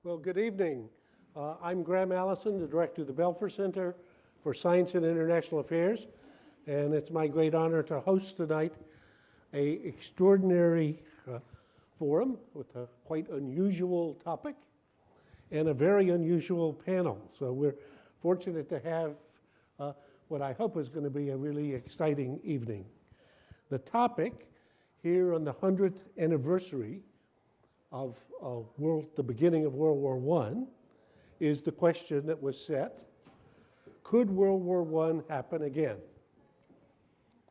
Well, good evening. I'm Graham Allison, the Director of the Belfer Center for Science and International Affairs, and it's my great honor to host tonight an extraordinary forum with a quite unusual topic and a very unusual panel. So we're fortunate to have what I hope is going to be a really exciting evening. The topic here on the 100th anniversary of the beginning of World War I is the question that was set: could World War I happen again?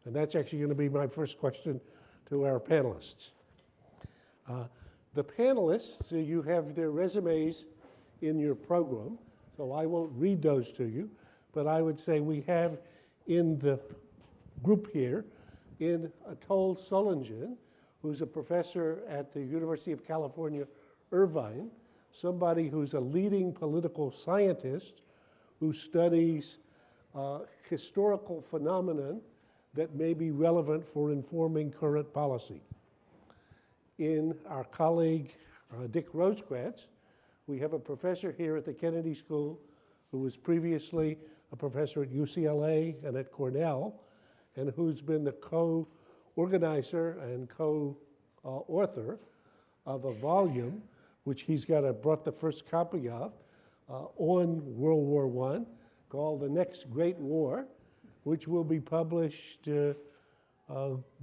And that's actually going to be my first question to our panelists. The panelists, you have their resumes in your program, so I won't read those to you, but I would say we have in the group here in Etel Solingen, who's a professor at the University of California, Irvine, somebody who's a leading political scientist who studies historical phenomenon that may be relevant for informing current policy. In our colleague, Dick Rosencrance, we have a professor here at the Kennedy School who was previously a professor at UCLA and at Cornell, and who's been the co-organizer and co-author of a volume, which he's brought the first copy of, on World War I, called The Next Great War, which will be published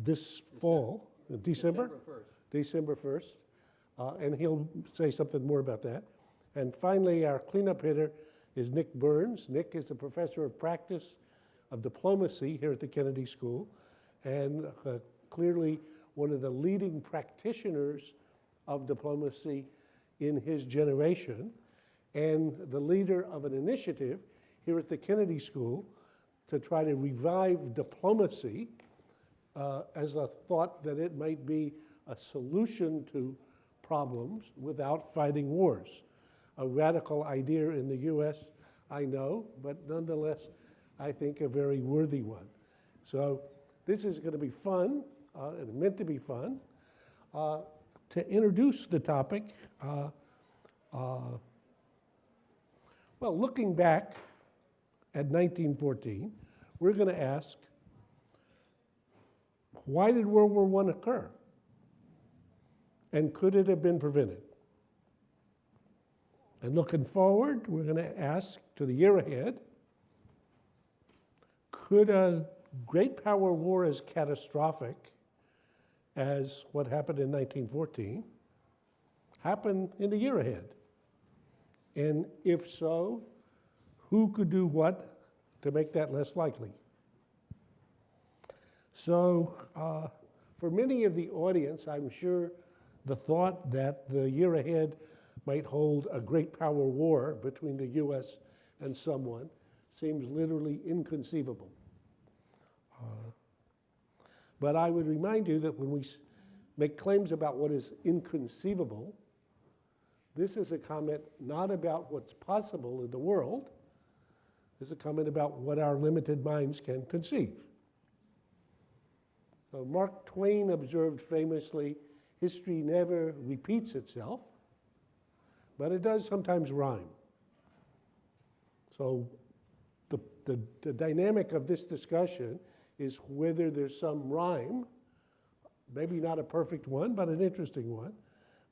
this fall, December 1st. And he'll say something more about that. And finally, our cleanup hitter is Nick Burns. Nick is a professor of practice of diplomacy here at the Kennedy School, and clearly one of the leading practitioners of diplomacy in his generation, and the leader of an initiative here at the Kennedy School to try to revive diplomacy as a thought that it might be a solution to problems without fighting wars. A radical idea in the US, I know, but nonetheless, I think a very worthy one. So this is going to be fun, and meant to be fun. To introduce the topic, well, looking back at 1914, we're going to ask, why did World War I occur? And could it have been prevented? And looking forward, we're going to ask to the year ahead, could a great power war as catastrophic as what happened in 1914 happen in the year ahead? And if so, who could do what to make that less likely? So for many of the audience, I'm sure the thought that the year ahead might hold a great power war between the US and someone seems literally inconceivable. But I would remind you that when we make claims about what is inconceivable, this is a comment not about what's possible in the world. This is a comment about what our limited minds can conceive. So Mark Twain observed famously, history never repeats itself, but it does sometimes rhyme. So the dynamic of this discussion is whether there's some rhyme, maybe not a perfect one, but an interesting one,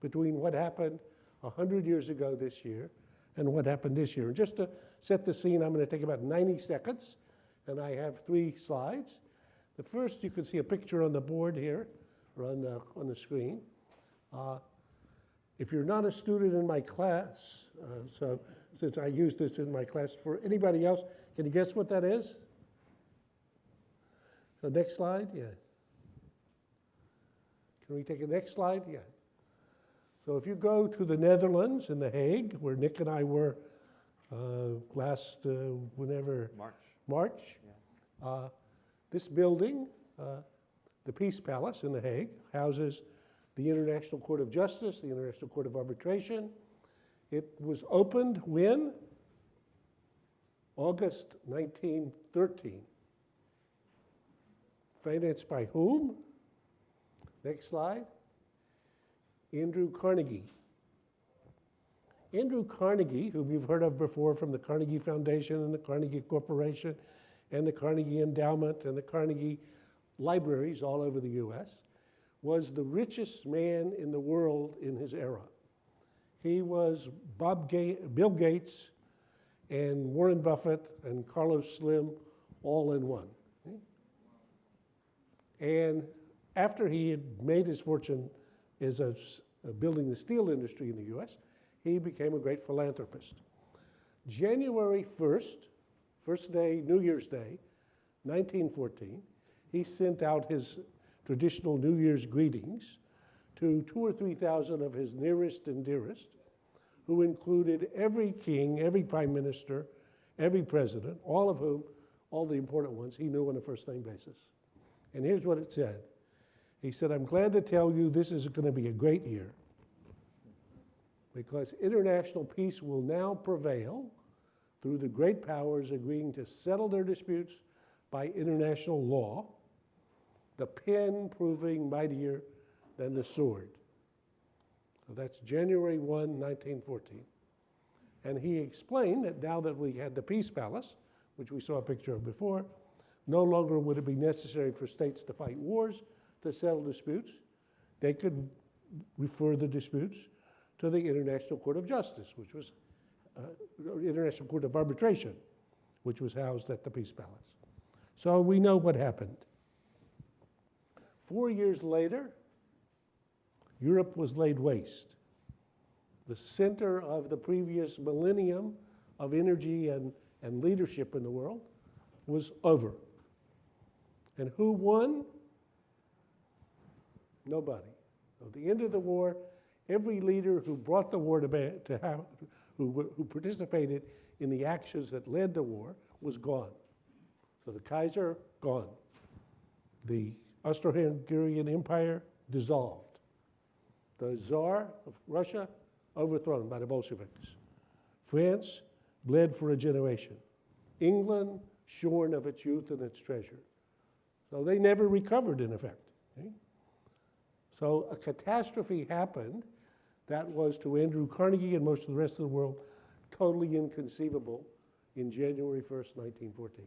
between what happened 100 years ago this year and what happened this year. And just to set the scene, I'm going to take about 90 seconds, and I have 3 slides. The first, you can see a picture on the board here, or on the screen. If you're not a student in my class, so since I use this in my class, for anybody else, can you guess what that is? So next slide, yeah. Can we take a next slide? Yeah. So if you go to the Netherlands in The Hague, where Nick and I were last, March. Yeah. This building, the Peace Palace in The Hague, houses the International Court of Justice, the International Court of Arbitration. It was opened when? August 1913. Financed by whom? Next slide. Andrew Carnegie. Andrew Carnegie, whom you've heard of before from the Carnegie Foundation and the Carnegie Corporation and the Carnegie Endowment and the Carnegie Libraries all over the US, was the richest man in the world in his era. He was Bill Gates and Warren Buffett and Carlos Slim all in one. And after he had made his fortune as building the steel industry in the US, he became a great philanthropist. January 1st, first day, New Year's Day, 1914, he sent out his traditional New Year's greetings to 2,000 or 3,000 of his nearest and dearest, who included every king, every prime minister, every president, all of whom, all the important ones, he knew on a first-name basis. And here's what it said. He said, "I'm glad to tell you this is going to be a great year, because international peace will now prevail through the great powers agreeing to settle their disputes by international law, the pen proving mightier than the sword." So that's January 1, 1914. And he explained that now that we had the Peace Palace, which we saw a picture of before, no longer would it be necessary for states to fight wars to settle disputes. They could refer the disputes to the International Court of Justice, which was International Court of Arbitration, which was housed at the Peace Palace. So we know what happened. 4 years later, Europe was laid waste. The center of the previous millennium of energy and leadership in the world was over. And who won? Nobody. At the end of the war, every leader who brought the war who participated in the actions that led the war was gone. So the Kaiser, gone. The Austro-Hungarian Empire dissolved. The Tsar of Russia overthrown by the Bolsheviks. France bled for a generation. England shorn of its youth and its treasure. So they never recovered, in effect. Okay? So a catastrophe happened that was, to Andrew Carnegie and most of the rest of the world, totally inconceivable in January 1st, 1914.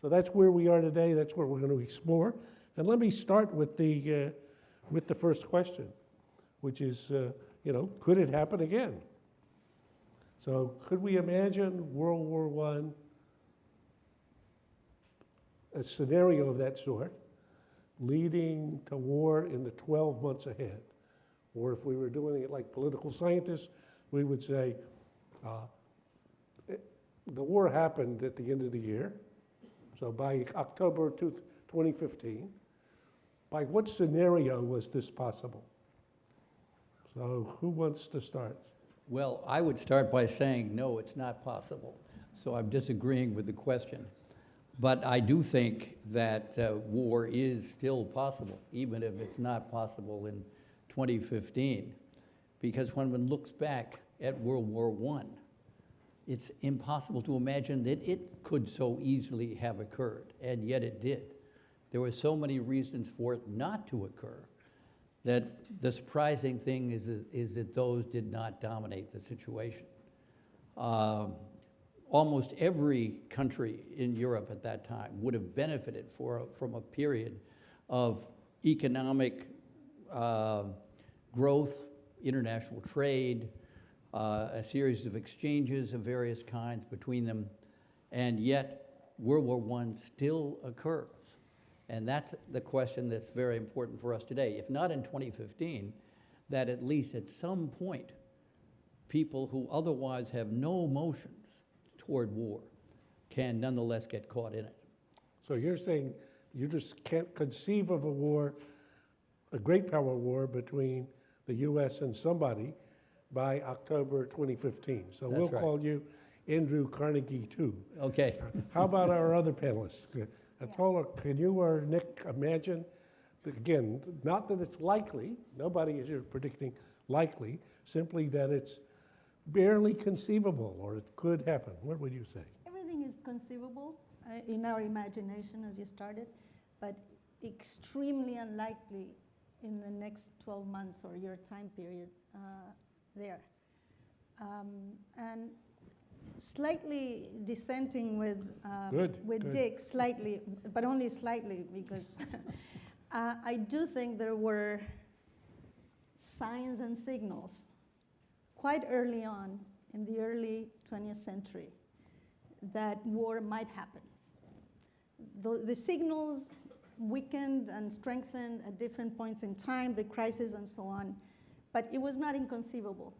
So that's where we are today. That's what we're going to explore. And let me start with the first question, which is, could it happen again? So could we imagine World War I, a scenario of that sort, leading to war in the 12 months ahead? Or if we were doing it like political scientists, we would say, the war happened at the end of the year. So by October 2015, by what scenario was this possible? So who wants to start? Well, I would start by saying, no, it's not possible. So I'm disagreeing with the question. But I do think that war is still possible, even if it's not possible in 2015. Because when one looks back at World War I, it's impossible to imagine that it could so easily have occurred, and yet it did. There were so many reasons for it not to occur that the surprising thing is that those did not dominate the situation. Almost every country in Europe at that time would have benefited from a period of economic growth, international trade, a series of exchanges of various kinds between them, and yet World War I still occurs. And that's the question that's very important for us today. If not in 2015, that at least at some point, people who otherwise have no motions toward war can nonetheless get caught in it. So you're saying you just can't conceive of a war, a great power war between the U.S. and somebody by October 2015. So That's we'll right. call you Andrew Carnegie too. Okay. How about our other panelists? Atola, can you or Nick imagine, again, not that it's likely, nobody is here predicting likely, simply that it's barely conceivable or it could happen. What would you say? Everything is conceivable in our imagination, as you started, but extremely unlikely in the next 12 months or your time period there. And slightly dissenting with Good. Dick, slightly, but only slightly, because I do think there were signs and signals quite early on in the early 20th century that war might happen. The signals weakened and strengthened at different points in time, the crisis and so on, but it was not inconceivable.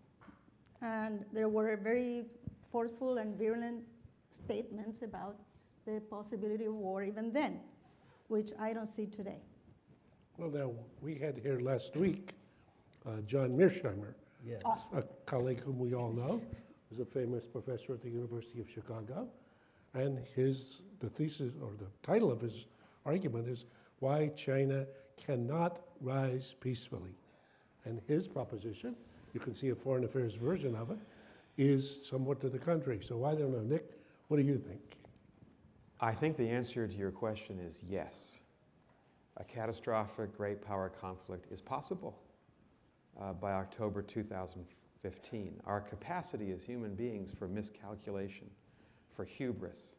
And there were very forceful and virulent statements about the possibility of war even then, which I don't see today. Well, now, we had here last week John Mearsheimer, Yes. a colleague whom we all know, was a famous professor at the University of Chicago, and the thesis, or the title of his argument is Why China Cannot Rise Peacefully. And his proposition, you can see a foreign affairs version of it, is somewhat to the contrary. So I don't know, Nick, what do you think? I think the answer to your question is yes. A catastrophic great power conflict is possible by October 2015. Our capacity as human beings for miscalculation, for hubris,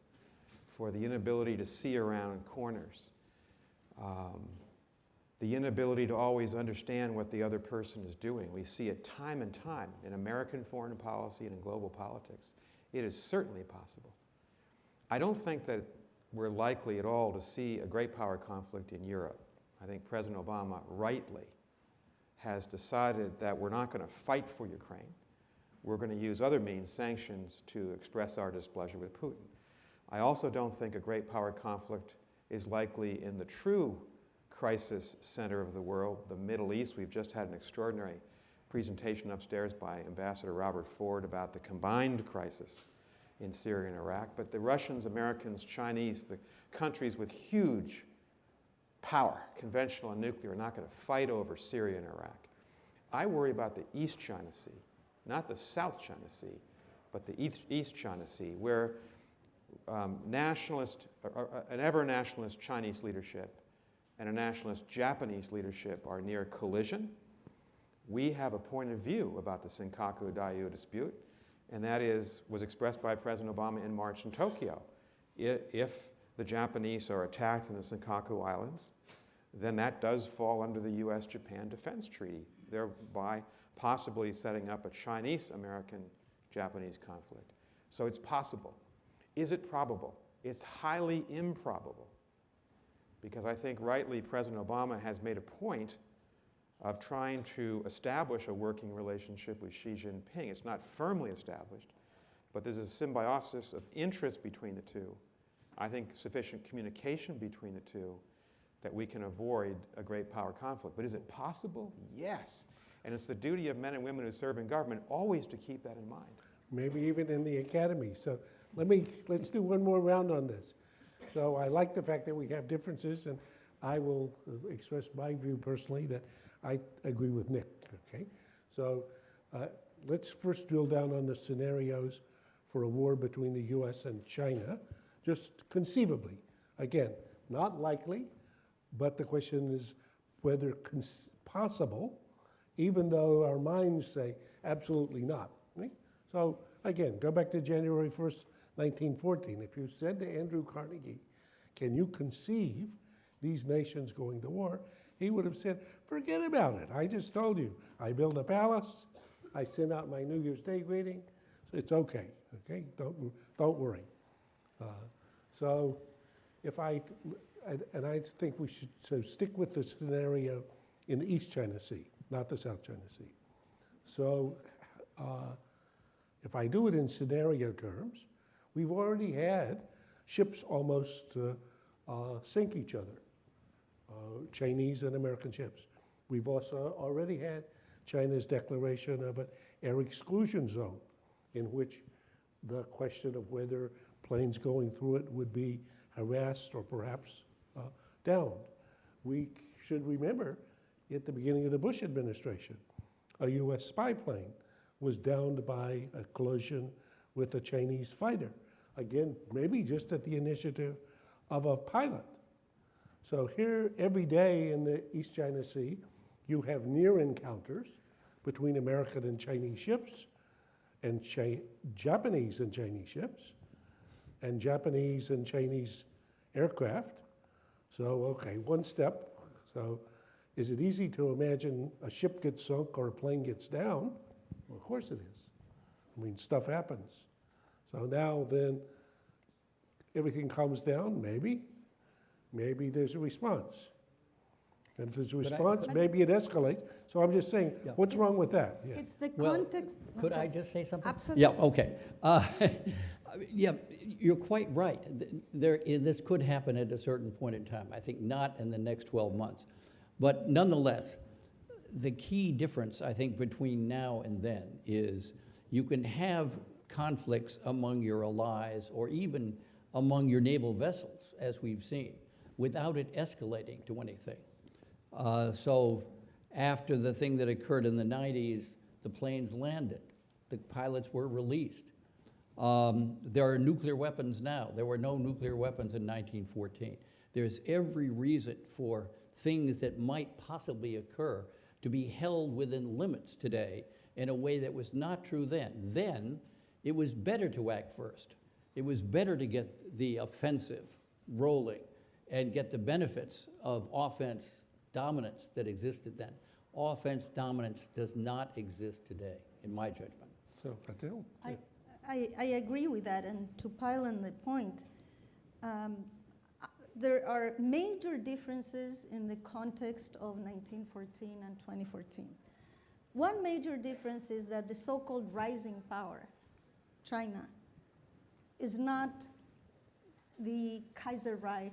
for the inability to see around corners, the inability to always understand what the other person is doing. We see it time and time in American foreign policy and in global politics. It is certainly possible. I don't think that we're likely at all to see a great power conflict in Europe. I think President Obama rightly has decided that we're not going to fight for Ukraine. We're going to use other means, sanctions, to express our displeasure with Putin. I also don't think a great power conflict is likely in the true crisis center of the world, the Middle East. We've just had an extraordinary presentation upstairs by Ambassador Robert Ford about the combined crisis in Syria and Iraq. But the Russians, Americans, Chinese, the countries with huge power, conventional and nuclear, are not going to fight over Syria and Iraq. I worry about the East China Sea, not the South China Sea, but the East China Sea, where an ever-nationalist Chinese leadership and a nationalist Japanese leadership are near collision. We have a point of view about the Senkaku-Daiju dispute, and that was expressed by President Obama in March in Tokyo. If the Japanese are attacked in the Senkaku Islands, then that does fall under the U.S.-Japan Defense Treaty, thereby possibly setting up a Chinese-American-Japanese conflict. So it's possible. Is it probable? It's highly improbable, because I think rightly President Obama has made a point of trying to establish a working relationship with Xi Jinping. It's not firmly established, but there's a symbiosis of interest between the two. I think sufficient communication between the two that we can avoid a great power conflict. But is it possible? Yes. And it's the duty of men and women who serve in government always to keep that in mind. Maybe even in the academy. So let's do one more round on this. So I like the fact that we have differences, and I will express my view personally that I agree with Nick, okay? So let's first drill down on the scenarios for a war between the US and China, just conceivably. Again, not likely, but the question is whether possible, even though our minds say absolutely not, right? So again, go back to January 1st, 1914. If you said to Andrew Carnegie, can you conceive these nations going to war? He would have said, forget about it. I just told you. I build a palace. I send out my New Year's Day greeting. So it's okay, okay? Don't worry. So if I think we should stick with the scenario in the East China Sea, not the South China Sea. So if I do it in scenario terms, we've already had ships almost sink each other, Chinese and American ships. We've also already had China's declaration of an air exclusion zone, in which the question of whether planes going through it would be harassed or perhaps downed. We should remember, at the beginning of the Bush administration, a US spy plane was downed by a collision with a Chinese fighter. Again, maybe just at the initiative of a pilot. So here, every day in the East China Sea, you have near encounters between American and Chinese ships, and Japanese and Chinese ships, and Japanese and Chinese aircraft. So, okay, one step. So, is it easy to imagine a ship gets sunk or a plane gets down? Well, of course it is. I mean, stuff happens. So now then, everything calms down, maybe. Maybe there's a response. And if there's a response, maybe it escalates. So I'm just saying, Yeah. what's wrong with that? Yeah. It's the Well, context. Could I just say something? Absolutely. Yeah, okay. Yeah, you're quite right. This could happen at a certain point in time. I think not in the next 12 months. But nonetheless, the key difference, I think, between now and then is you can have conflicts among your allies or even among your naval vessels, as we've seen, without it escalating to anything. So after the thing that occurred in the 90s, the planes landed. The pilots were released. There are nuclear weapons now. There were no nuclear weapons in 1914. There's every reason for things that might possibly occur to be held within limits today in a way that was not true then. Then, it was better to act first. It was better to get the offensive rolling and get the benefits of offense dominance that existed then. Offense dominance does not exist today, in my judgment. So, Etel? I agree with that, and to pile on the point, there are major differences in the context of 1914 and 2014. One major difference is that the so-called rising power, China, is not the Kaiserreich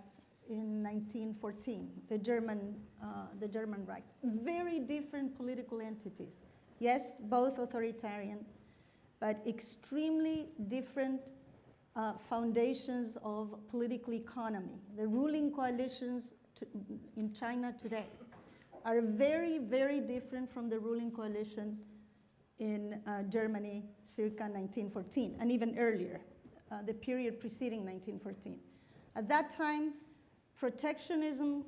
in 1914, the German Reich. Very different political entities. Yes, both authoritarian, but extremely different foundations of political economy. The ruling coalitions in China today are very, very different from the ruling coalition in Germany circa 1914, and even earlier, the period preceding 1914. At that time, protectionism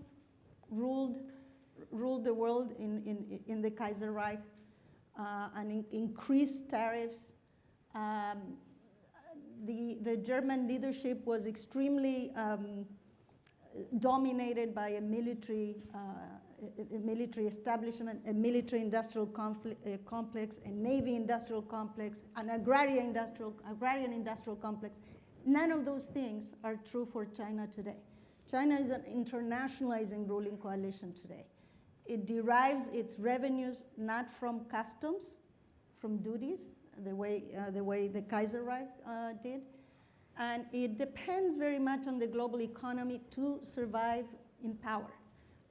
ruled the world in the Kaiserreich, and increased tariffs. The German leadership was extremely dominated by a military establishment, a military-industrial complex, a navy-industrial complex, an agrarian-industrial complex. None of those things are true for China today. China is an internationalizing ruling coalition today. It derives its revenues not from customs, from duties, the way the Kaiserreich did, and it depends very much on the global economy to survive in power.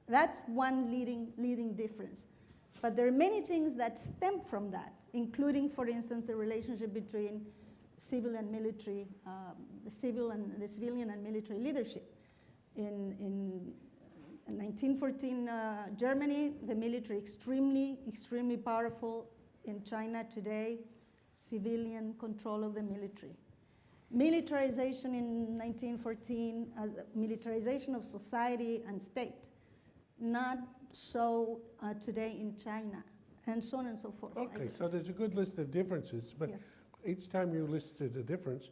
That's one leading difference. But there are many things that stem from that, including, for instance, the relationship between civil and military, the civilian and military leadership. In 1914 Germany, the military extremely powerful. In China today, civilian control of the military. Militarization in 1914 as a militarization of society and state. Not so today in China, and so on and so forth. Okay, so there's a good list of differences, but Yes. each time you listed a difference,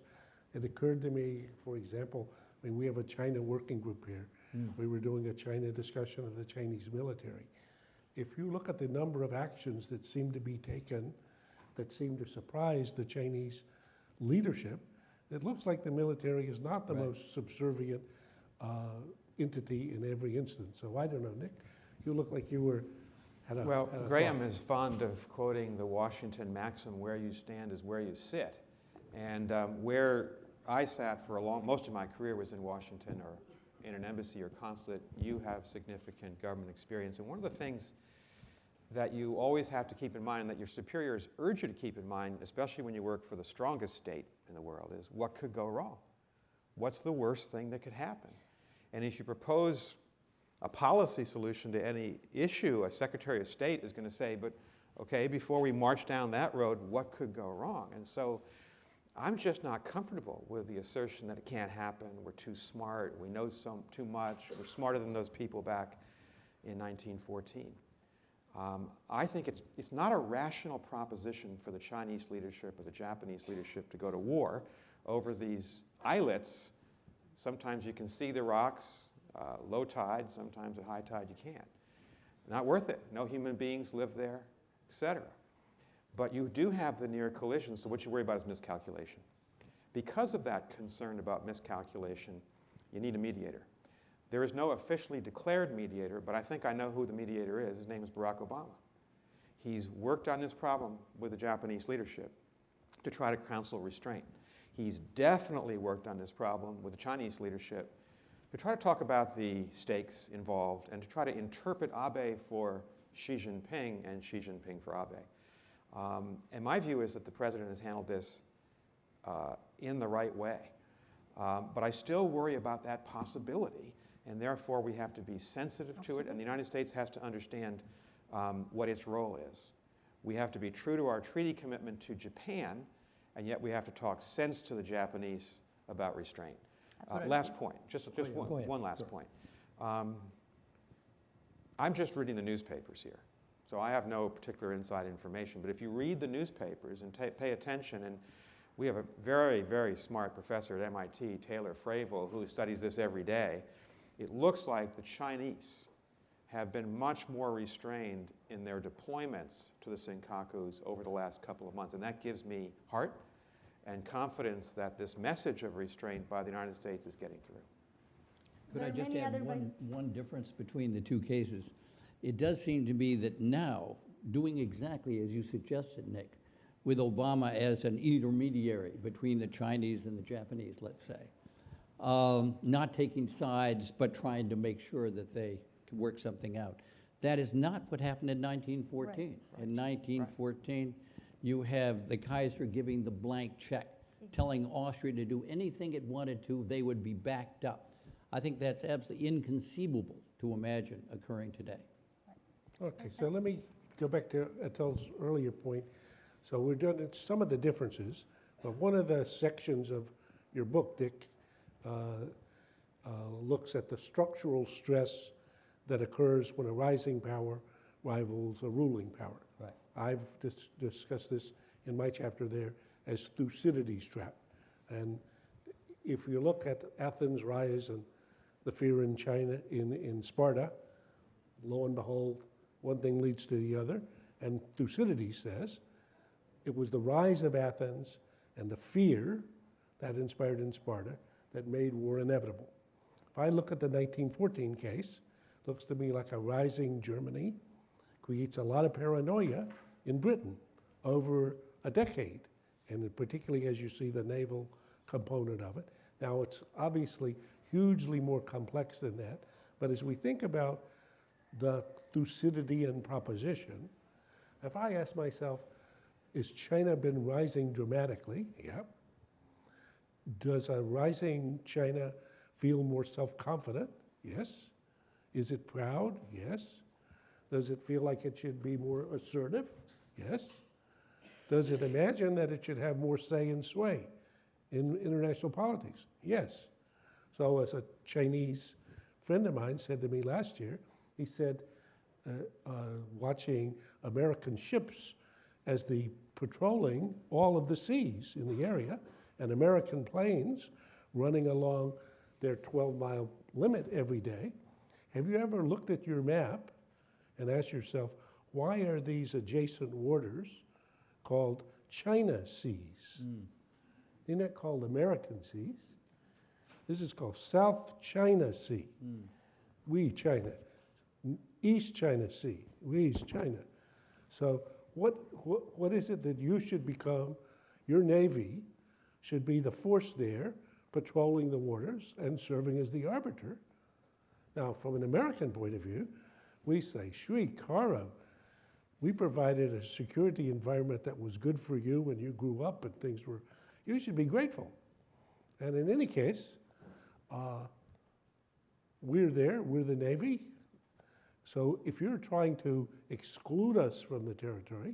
it occurred to me, for example, I mean, we have a China working group here. We were doing a China discussion of the Chinese military. If you look at the number of actions that seem to be taken that seem to surprise the Chinese leadership, it looks like the military is not the most subservient entity in every instance. So I don't know, Nick, you look like you had a Well, had a Graham thought. is fond of quoting the Washington maxim, where you stand is where you sit. And where I sat for most of my career was in Washington or in an embassy or consulate. You have significant government experience. And one of the things that you always have to keep in mind, and that your superiors urge you to keep in mind, especially when you work for the strongest state in the world, is what could go wrong? What's the worst thing that could happen? And as you propose a policy solution to any issue, a Secretary of State is going to say, but okay, before we march down that road, what could go wrong? And so I'm just not comfortable with the assertion that it can't happen, we're too smart, we know too much, we're smarter than those people back in 1914. I think it's not a rational proposition for the Chinese leadership or the Japanese leadership to go to war over these islets. Sometimes you can see the rocks, low tide, sometimes at high tide you can't. Not worth it. No human beings live there, etc. But you do have the near collision, so what you worry about is miscalculation. Because of that concern about miscalculation, you need a mediator. There is no officially declared mediator, but I think I know who the mediator is. His name is Barack Obama. He's worked on this problem with the Japanese leadership to try to counsel restraint. He's definitely worked on this problem with the Chinese leadership to try to talk about the stakes involved and to try to interpret Abe for Xi Jinping and Xi Jinping for Abe. And my view is that the president has handled this in the right way. But I still worry about that possibility, and therefore we have to be sensitive to it, and the United States has to understand what its role is. We have to be true to our treaty commitment to Japan, and yet we have to talk sense to the Japanese about restraint. Last point, just one last point. I'm just reading the newspapers here, so I have no particular inside information, but if you read the newspapers and pay attention, and we have a very, very smart professor at MIT, Taylor Fravel, who studies this every day, it looks like the Chinese have been much more restrained in their deployments to the Senkakus over the last couple of months, and that gives me heart and confidence that this message of restraint by the United States is getting through. Could There I are just many add other one difference between the two cases? It does seem to be that now, doing exactly as you suggested, Nick, with Obama as an intermediary between the Chinese and the Japanese, let's say, not taking sides, but trying to make sure that they can work something out. That is not what happened in 1914. Right. In 1914, you have the Kaiser giving the blank check, telling Austria to do anything it wanted to, they would be backed up. I think that's absolutely inconceivable to imagine occurring today. Okay, so let me go back to Etel's earlier point. So we're doing some of the differences, but one of the sections of your book, Dick, looks at the structural stress that occurs when a rising power rivals a ruling power. Right. I've discussed this in my chapter there as Thucydides' trap. And if you look at Athens' rise and the fear in China, in Sparta, lo and behold, one thing leads to the other. And Thucydides says it was the rise of Athens and the fear that inspired in Sparta that made war inevitable. If I look at the 1914 case, it looks to me like a rising Germany creates a lot of paranoia in Britain over a decade, and particularly as you see the naval component of it. Now, it's obviously hugely more complex than that, but as we think about the Thucydidean proposition, if I ask myself, has China been rising dramatically? Yeah. Does a rising China feel more self-confident? Yes. Is it proud? Yes. Does it feel like it should be more assertive? Yes. Does it imagine that it should have more say and sway in international politics? Yes. So as a Chinese friend of mine said to me last year, he said, watching American ships as the patrolling all of the seas in the area and American planes running along their 12-mile limit every day, have you ever looked at your map and asked yourself, why are these adjacent waters called China Seas? They're not called American Seas. This is called South China Sea. We China. East China Sea. We East China. So what is it that you should become? Your Navy should be the force there, patrolling the waters and serving as the arbiter. Now, from an American point of view, we say, Sri Karo, we provided a security environment that was good for you when you grew up and things were, you should be grateful. And in any case, we're there, we're the Navy. So if you're trying to exclude us from the territory,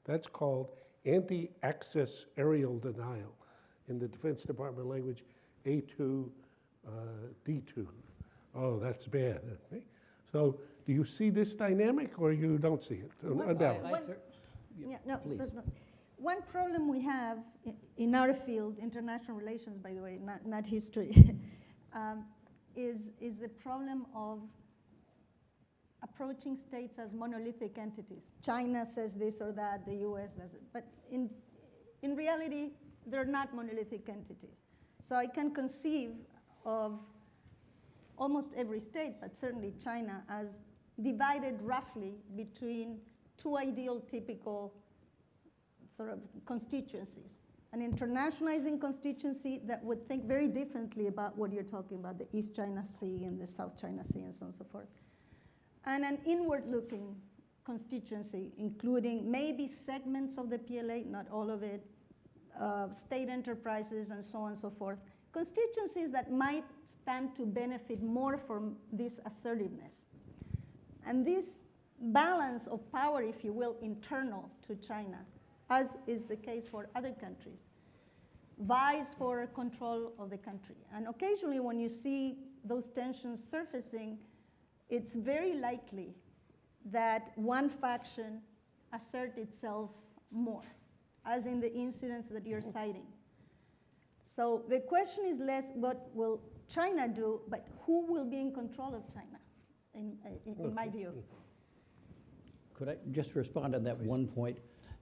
that's called anti-access aerial denial. In the Defense Department language, A2, D2. Oh, that's bad. Okay? So do you see this dynamic or you don't see it? Well, Unbalanced. Yeah, no, please. no. One problem we have in our field, international relations, by the way, not history, is the problem of approaching states as monolithic entities. China says this or that, the US does it. But in reality, they're not monolithic entities. So I can conceive of almost every state, but certainly China, as divided roughly between two ideal typical sort of constituencies. An internationalizing constituency that would think very differently about what you're talking about, the East China Sea and the South China Sea and so on and so forth. And an inward-looking constituency, including maybe segments of the PLA, not all of it, state enterprises and so on and so forth. Constituencies that might stand to benefit more from this assertiveness. And this balance of power, if you will, internal to China, as is the case for other countries, vies for control of the country. And occasionally when you see those tensions surfacing, it's very likely that one faction assert itself more, as in the incidents that you're citing. So the question is less what will China do, but who will be in control of China, in my view. Could I just respond on that one point?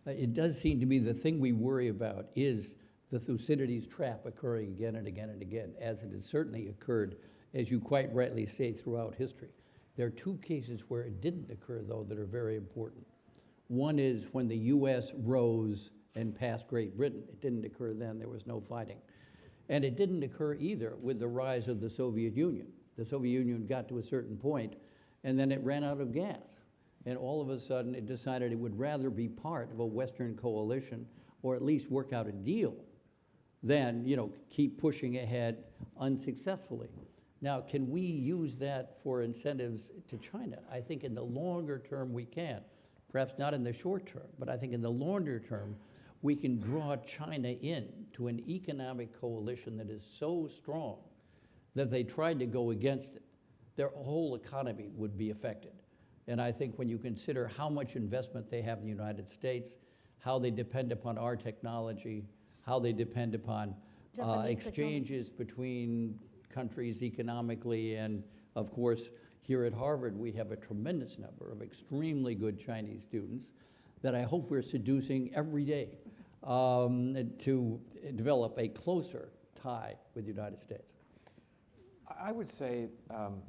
It does seem to me the thing we worry about is the Thucydides trap occurring again and again and again, as it has certainly occurred, as you quite rightly say, throughout history. There are two cases where it didn't occur, though, that are very important. One is when the US rose and passed Great Britain. It didn't occur then, there was no fighting. And it didn't occur either with the rise of the Soviet Union. The Soviet Union got to a certain point, and then it ran out of gas. And all of a sudden, it decided it would rather be part of a Western coalition, or at least work out a deal, than keep pushing ahead unsuccessfully. Now, can we use that for incentives to China? I think in the longer term we can. Perhaps not in the short term, but I think in the longer term, we can draw China in to an economic coalition that is so strong that if they tried to go against it, their whole economy would be affected. And I think when you consider how much investment they have in the United States, how they depend upon our technology, how they depend upon exchanges between countries economically, and of course, here at Harvard, we have a tremendous number of extremely good Chinese students that I hope we're seducing every day to develop a closer tie with the United States. I would say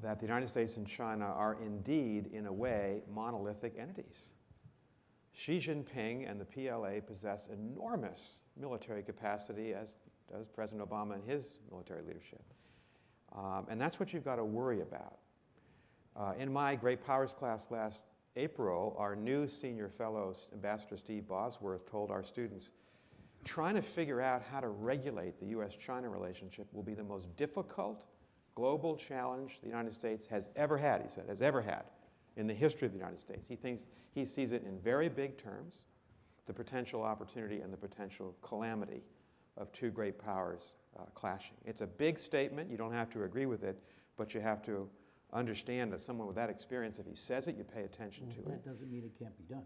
that the United States and China are indeed, in a way, monolithic entities. Xi Jinping and the PLA possess enormous military capacity, as does President Obama and his military leadership. And that's what you've got to worry about. In my Great Powers class last April, our new senior fellow, Ambassador Steve Bosworth, told our students, trying to figure out how to regulate the US-China relationship will be the most difficult global challenge the United States has ever had, he said, has ever had in the history of the United States. He sees it in very big terms, the potential opportunity and the potential calamity of two great powers clashing. It's a big statement. You don't have to agree with it, but you have to understand that someone with that experience, if he says it, you pay attention to it. That doesn't mean it can't be done.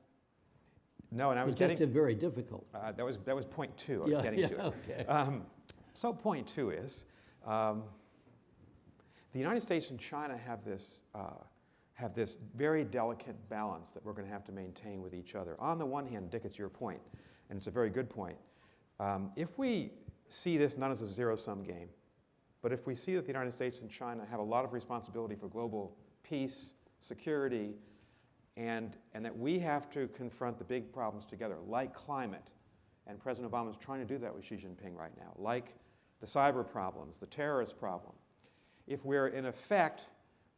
No, and I was It's getting... just very difficult. that was point two. I was getting to it. Okay. So point two is, the United States and China have this very delicate balance that we're going to have to maintain with each other. On the one hand, Dick, it's your point, and it's a very good point. If we see this not as a zero-sum game, but if we see that the United States and China have a lot of responsibility for global peace, security, and that we have to confront the big problems together, like climate, and President Obama is trying to do that with Xi Jinping right now, like the cyber problems, the terrorist problem. If we're, in effect,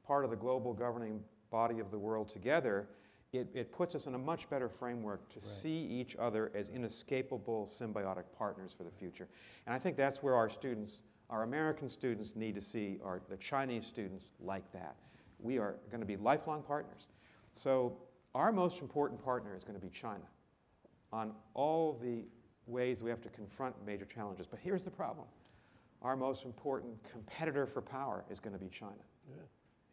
part of the global governing body of the world together, it puts us in a much better framework to see each other as inescapable symbiotic partners for the future. And I think that's where our students, our American students, need to see the Chinese students like that. We are going to be lifelong partners. So our most important partner is going to be China on all the ways we have to confront major challenges. But here's the problem. Our most important competitor for power is going to be China. Yeah.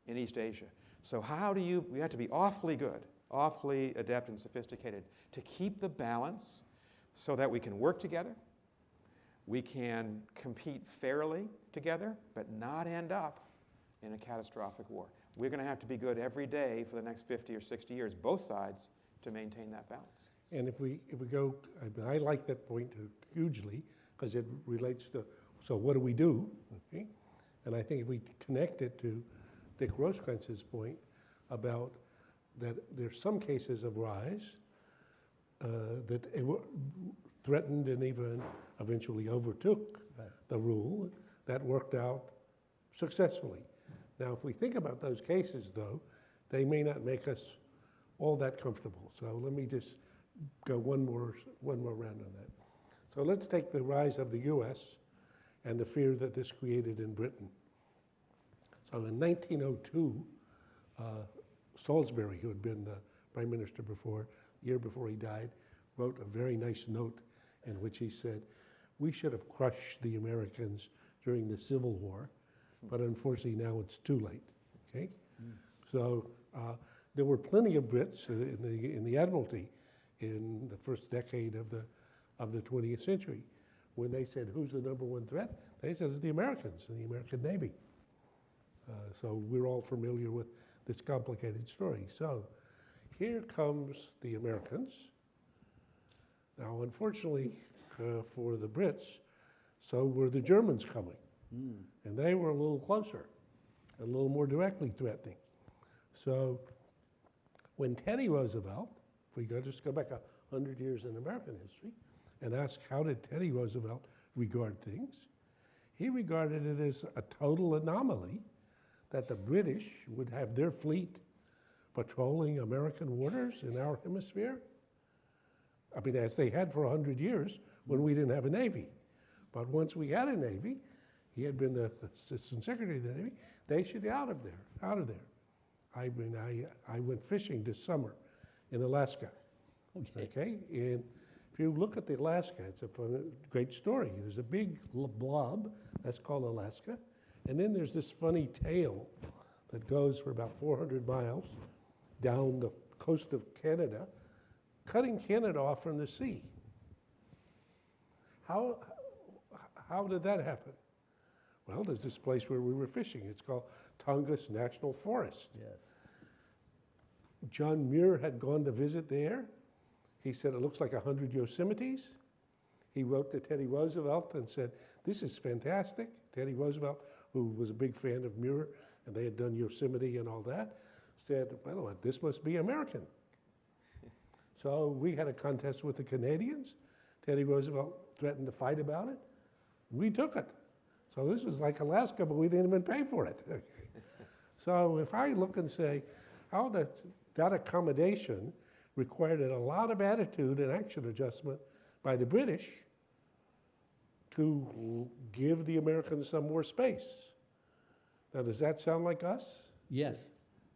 in East Asia. So we have to be awfully good, awfully adept and sophisticated to keep the balance so that we can work together, we can compete fairly together, but not end up in a catastrophic war. We're going to have to be good every day for the next 50 or 60 years, both sides, to maintain that balance. And if we go, I like that point hugely, because it relates to, so what do we do? Okay? And I think if we connect it to Dick Rosencrance's point about that there's some cases of rise that threatened and even eventually overtook the rule that worked out successfully. Now, if we think about those cases, though, they may not make us all that comfortable. So let me just go one more round on that. So let's take the rise of the U.S. and the fear that this created in Britain. So in 1902, Salisbury, who had been the prime minister before, year before he died, wrote a very nice note in which he said, we should have crushed the Americans during the Civil War, but unfortunately now it's too late, okay? So there were plenty of Brits in the Admiralty in the first decade of the 20th century. When they said, who's the number one threat? They said it's the Americans and the American Navy. So we're all familiar with this complicated story. So here comes the Americans. Now, unfortunately for the Brits, so were the Germans coming. And they were a little closer, a little more directly threatening. So when Teddy Roosevelt, if we just go back 100 years in American history and ask how did Teddy Roosevelt regard things, he regarded it as a total anomaly that the British would have their fleet patrolling American waters in our hemisphere. I mean, as they had for 100 years when we didn't have a Navy. But once we had a Navy, he had been the Assistant Secretary of the Navy, they should be out of there. I mean, I went fishing this summer in Alaska. Okay? And if you look at the Alaska, it's a great story. There's a big blob, that's called Alaska, and then there's this funny tail that goes for about 400 miles down the coast of Canada, cutting Canada off from the sea. How did that happen? Well, there's this place where we were fishing. It's called Tongass National Forest. Yes. John Muir had gone to visit there. He said, it looks like 100 Yosemites. He wrote to Teddy Roosevelt and said, this is fantastic. Teddy Roosevelt, who was a big fan of Muir, and they had done Yosemite and all that, said, well, this must be American. So we had a contest with the Canadians. Teddy Roosevelt threatened to fight about it. We took it. So this was like Alaska, but we didn't even pay for it. So if I look and say, how that accommodation required a lot of attitude and action adjustment by the British to give the Americans some more space. Now, does that sound like us? Yes.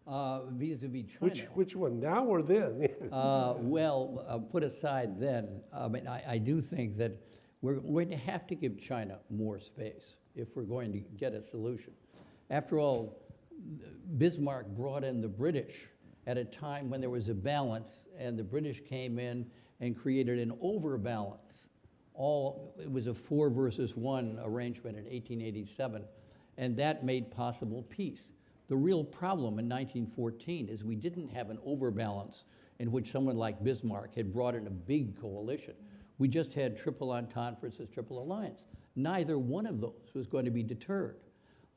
Vis-a-vis China. Which one, now or then? Well, put aside then, I mean, I do think that we're going to have to give China more space if we're going to get a solution. After all, Bismarck brought in the British at a time when there was a balance, and the British came in and created an overbalance. It was a 4 versus 1 arrangement in 1887, and that made possible peace. The real problem in 1914 is we didn't have an overbalance in which someone like Bismarck had brought in a big coalition. We just had Triple Entente versus Triple Alliance. Neither one of those was going to be deterred.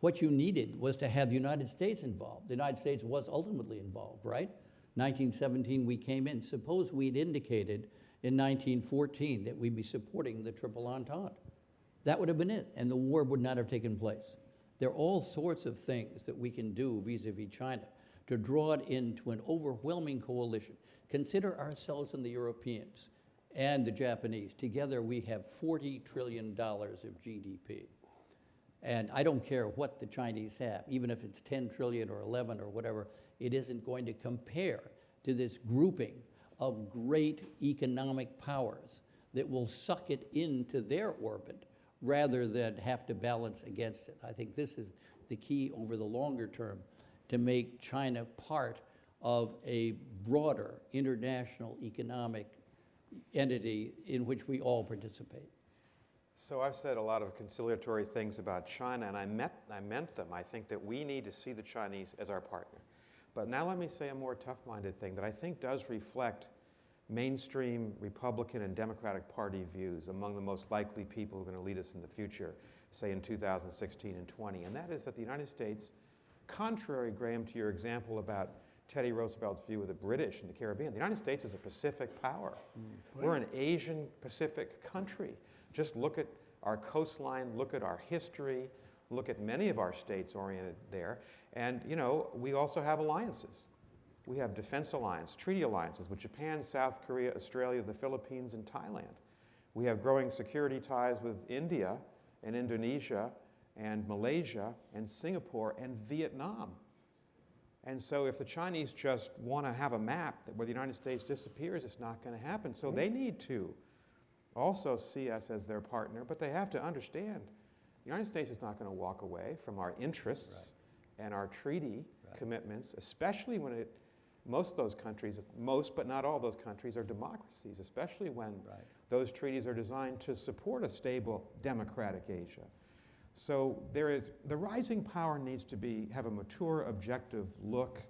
What you needed was to have the United States involved. The United States was ultimately involved, right? 1917, we came in. Suppose we'd indicated in 1914 that we'd be supporting the Triple Entente. That would have been it, and the war would not have taken place. There are all sorts of things that we can do vis-a-vis China to draw it into an overwhelming coalition. Consider ourselves and the Europeans and the Japanese. Together we have $40 trillion of GDP. And I don't care what the Chinese have, even if it's 10 trillion or 11 or whatever, it isn't going to compare to this grouping of great economic powers that will suck it into their orbit rather than have to balance against it. I think this is the key over the longer term. to make China part of a broader international economic entity in which we all participate. So I've said a lot of conciliatory things about China, and I meant them. I think that we need to see the Chinese as our partner. But now let me say a more tough-minded thing that I think does reflect mainstream Republican and Democratic Party views among the most likely people who are going to lead us in the future, say in 2016 and 20. And that is that the United States, contrary, Graham, to your example about Teddy Roosevelt's view of the British and the Caribbean, the United States is a Pacific power. We're an Asian Pacific country. Just look at our coastline, look at our history, look at many of our states oriented there. And, you know, we also have alliances. We have defense alliance, treaty alliances with Japan, South Korea, Australia, the Philippines, and Thailand. We have growing security ties with India and Indonesia and Malaysia and Singapore and Vietnam. And so if the Chinese just want to have a map where the United States disappears, it's not going to happen. So they need to also see us as their partner, but they have to understand the United States is not going to walk away from our interests and our treaty commitments, especially when most of those countries, most but not all those countries are democracies, especially when those treaties are designed to support a stable democratic Asia. So the rising power needs to have a mature, objective look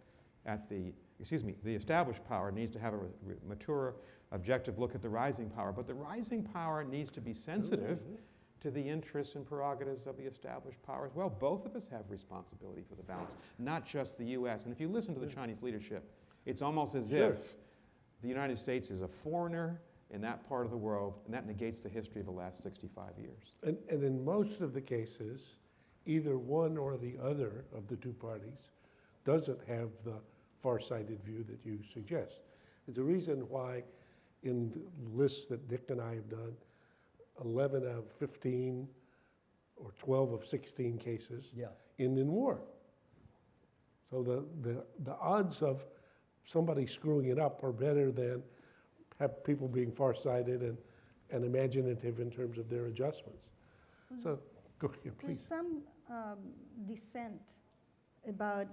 at the established power needs to have a mature, objective look at the rising power, but the rising power needs to be sensitive to the interests and prerogatives of the established power as well. Both of us have responsibility for the balance, not just the U.S. And if you listen to the Chinese leadership, it's almost as if the United States is a foreigner in that part of the world, and that negates the history of the last 65 years. And in most of the cases, either one or the other of the two parties doesn't have the far-sighted view that you suggest. There's a reason why in the lists that Dick and I have done, 11 of 15 or 12 of 16 cases end in war. So the odds of somebody screwing it up are better than have people being far-sighted and imaginative in terms of their adjustments. So go ahead, There's please. some dissent about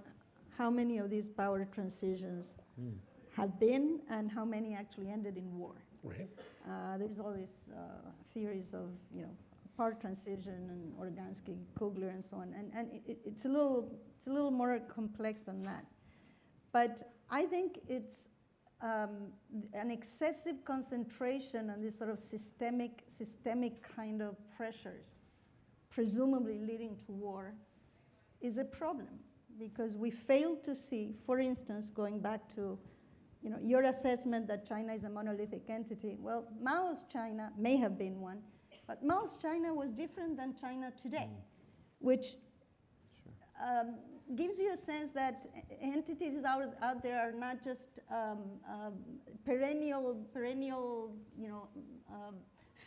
how many of these power transitions have been and how many actually ended in war. Right. There's all these theories of, power transition and Organsky, Kugler, and so on, and it's a little more complex than that. But I think it's an excessive concentration on this sort of systemic kind of pressures, presumably leading to war, is a problem, because we fail to see, for instance, going back to your assessment that China is a monolithic entity. Well, Mao's China may have been one, but Mao's China was different than China today, which gives you a sense that entities out there are not just perennial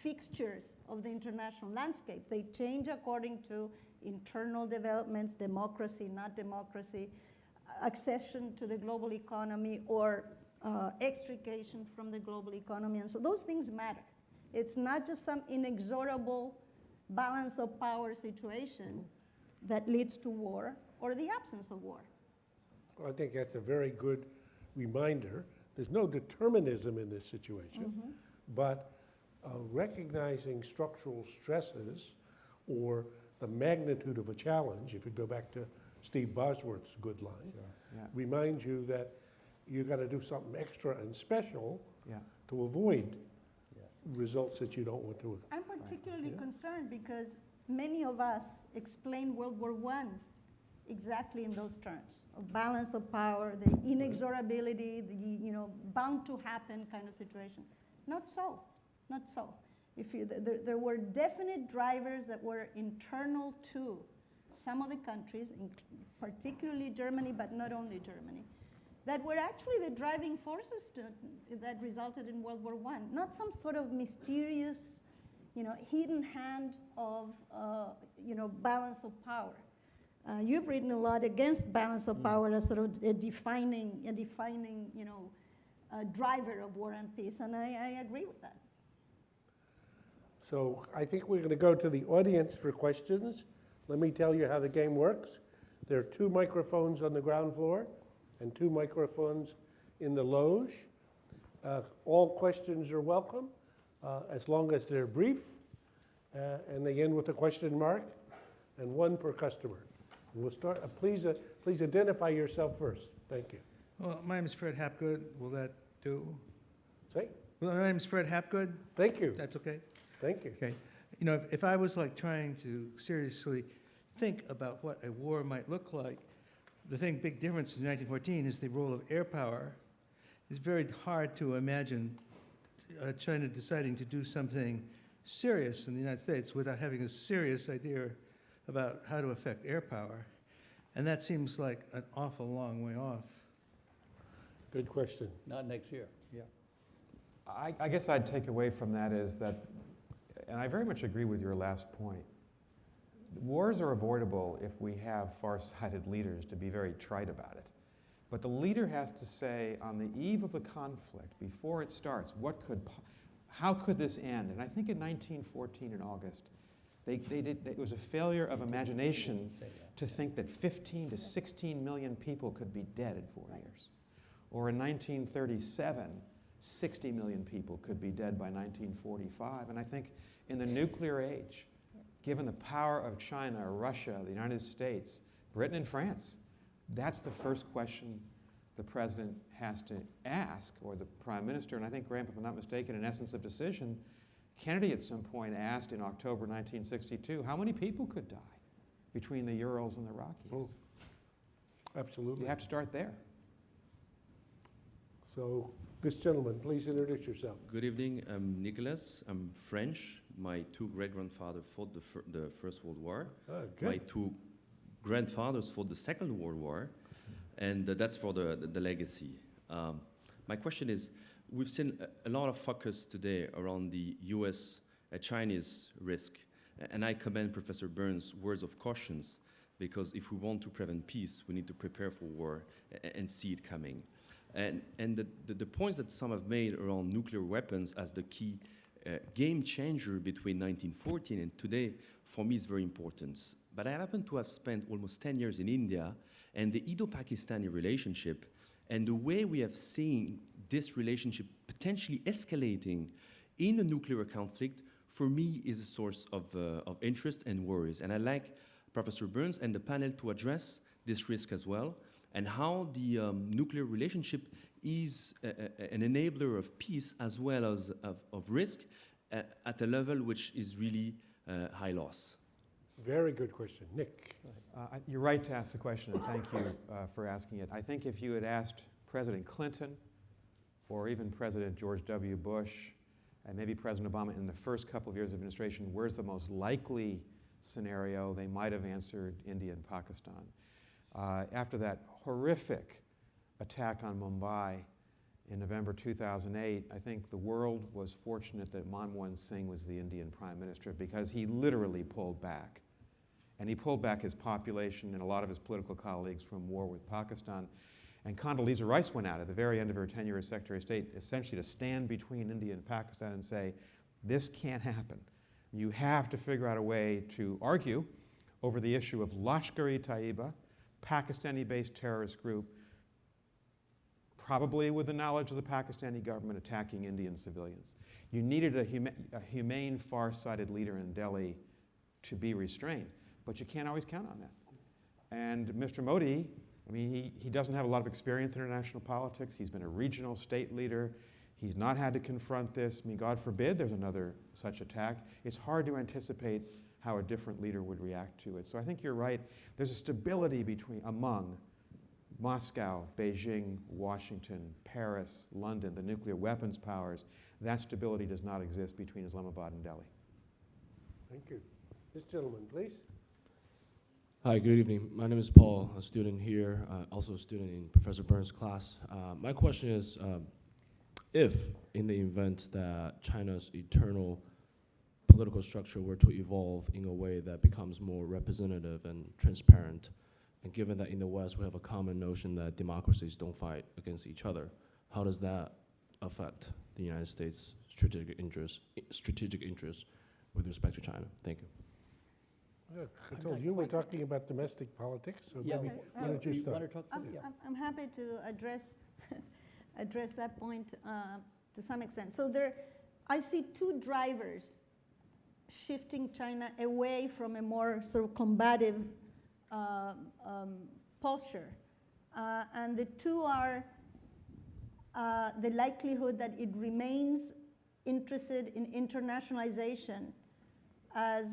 fixtures of the international landscape. They change according to internal developments, democracy, not democracy, accession to the global economy, or extrication from the global economy. And so those things matter. It's not just some inexorable balance of power situation that leads to war or the absence of war. Well, I think that's a very good reminder. There's no determinism in this situation, but recognizing structural stresses or the magnitude of a challenge, if you go back to Steve Bosworth's good line, reminds you that you got to do something extra and special to avoid results that you don't want to. I'm particularly concerned because many of us explain World War I exactly in those terms of balance of power, the inexorability, the bound to happen kind of situation. Not so, not so. There were definite drivers that were internal to some of the countries, particularly Germany, but not only Germany, that were actually the driving forces that resulted in World War I. Not some sort of mysterious, hidden hand of, balance of power. You've written a lot against balance of power as sort of a defining, driver of war and peace, and I agree with that. So I think we're going to go to the audience for questions. Let me tell you how the game works. There are 2 microphones on the ground floor and 2 microphones in the loge. All questions are welcome, as long as they're brief, and they end with a question mark, and 1 per customer. And we'll start. Please identify yourself first. Thank you. Well, my name is Fred Hapgood. Will that do? Say. Well, my name is Fred Hapgood. Thank you. That's okay? Thank you. Okay. You know, if I was like trying to seriously think about what a war might look like, the big difference in 1914 is the role of air power. It's very hard to imagine China deciding to do something serious in the United States without having a serious idea about how to affect air power. And that seems like an awful long way off. Good question. Not next year, yeah. I guess I'd take away from that is that, and I very much agree with your last point, wars are avoidable if we have far-sighted leaders to be very trite about it. But the leader has to say, on the eve of the conflict, before it starts, how could this end? And I think in 1914 in August, it was a failure of imagination to think that 15 to 16 million people could be dead in 4 years. Or in 1937, 60 million people could be dead by 1945. And I think in the nuclear age, given the power of China, Russia, the United States, Britain and France, that's the first question the president has to ask, or the prime minister. And I think, Graham, if I'm not mistaken, in Essence of Decision, Kennedy at some point asked in October 1962, how many people could die between the Urals and the Rockies? Oh, absolutely. You have to start there. So, this gentleman, please introduce yourself. Good evening, I'm Nicholas. I'm French. My 2 great-grandfathers fought the First World War. Oh, My good. 2 grandfathers fought the Second World War, and that's for the legacy. My question is, we've seen a lot of focus today around the US-Chinese risk, and I commend Professor Burns' words of cautions, because if we want to prevent peace, we need to prepare for war and see it coming. And the points that some have made around nuclear weapons as the key game changer between 1914 and today, for me, is very important. But I happen to have spent almost 10 years in India, and the Indo-Pakistani relationship, and the way we have seen this relationship potentially escalating in a nuclear conflict, for me, is a source of interest and worries. And I'd like Professor Burns and the panel to address this risk as well, and how the nuclear relationship is an enabler of peace as well as of risk at a level which is really high loss. Very good question. Nick. You're right to ask the question, and thank you for asking it. I think if you had asked President Clinton or even President George W. Bush and maybe President Obama in the first couple of years of administration, where's the most likely scenario, they might have answered India and Pakistan. After that horrific attack on Mumbai in November 2008, I think the world was fortunate that Manmohan Singh was the Indian Prime Minister, because he literally pulled back. And he pulled back his population and a lot of his political colleagues from war with Pakistan. And Condoleezza Rice went out at the very end of her tenure as Secretary of State, essentially to stand between India and Pakistan and say, this can't happen. You have to figure out a way to argue over the issue of Lashkar-e-Taiba, Pakistani-based terrorist group, probably with the knowledge of the Pakistani government attacking Indian civilians. You needed a humane, far-sighted leader in Delhi to be restrained, but you can't always count on that. And Mr. Modi, I mean, he doesn't have a lot of experience in international politics. He's been a regional state leader. He's not had to confront this. I mean, God forbid there's another such attack. It's hard to anticipate how a different leader would react to it. So I think you're right. There's a stability among Moscow, Beijing, Washington, Paris, London, the nuclear weapons powers. That stability does not exist between Islamabad and Delhi. Thank you. This gentleman, please. Hi, good evening. My name is Paul, a student here, also a student in Professor Burns' class. My question is, if in the event that China's eternal political structure were to evolve in a way that becomes more representative and transparent, and given that in the West we have a common notion that democracies don't fight against each other, how does that affect the United States' strategic interests with respect to China? Thank you. I told you we're talking about domestic politics, so Yeah, maybe, Okay. why don't you you start? want to talk? Yeah. I'm happy to address that point to some extent. So I see two drivers shifting China away from a more sort of combative posture. And the two are the likelihood that it remains interested in internationalization as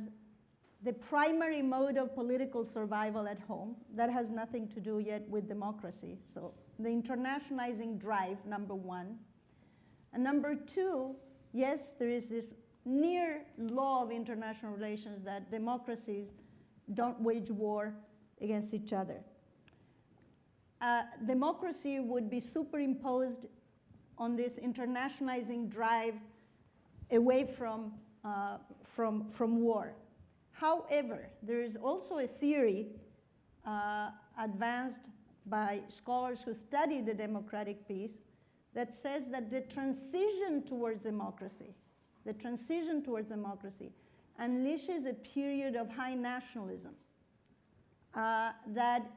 the primary mode of political survival at home. That has nothing to do yet with democracy. So the internationalizing drive, number one. And number two, yes, there is this near law of international relations that democracies don't wage war against each other. Democracy would be superimposed on this internationalizing drive away from war. However, there is also a theory advanced by scholars who study the democratic peace that says that the transition towards democracy unleashes a period of high nationalism that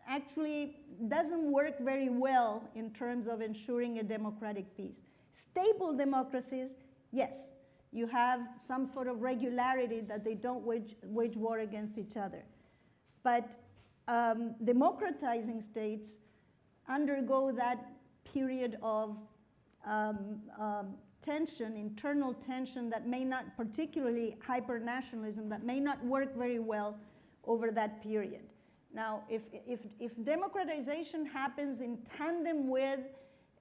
actually doesn't work very well in terms of ensuring a democratic peace. Stable democracies, yes, you have some sort of regularity that they don't wage war against each other. But democratizing states undergo that period of tension, internal tension that may not, particularly hyper-nationalism, that may not work very well over that period. Now, if democratization happens in tandem with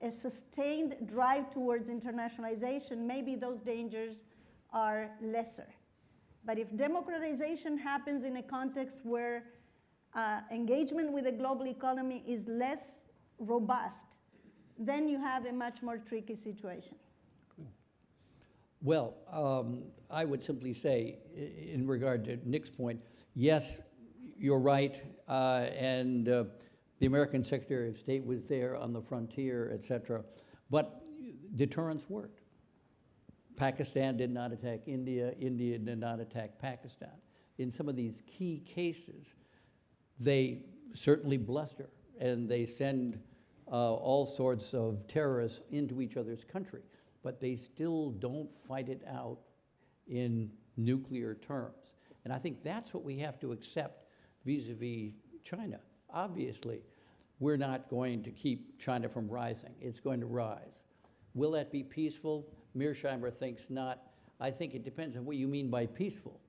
a sustained drive towards internationalization, maybe those dangers are lesser. But if democratization happens in a context where engagement with the global economy is less robust, then you have a much more tricky situation. Well, I would simply say, in regard to Nick's point, yes, you're right, and the American Secretary of State was there on the frontier, et cetera, but deterrence worked. Pakistan did not attack India, India did not attack Pakistan. In some of these key cases, they certainly bluster, and they send all sorts of terrorists into each other's country, but they still don't fight it out in nuclear terms. And I think that's what we have to accept vis-a-vis China. Obviously, we're not going to keep China from rising. It's going to rise. Will that be peaceful? Mearsheimer thinks not. I think it depends on what you mean by peaceful.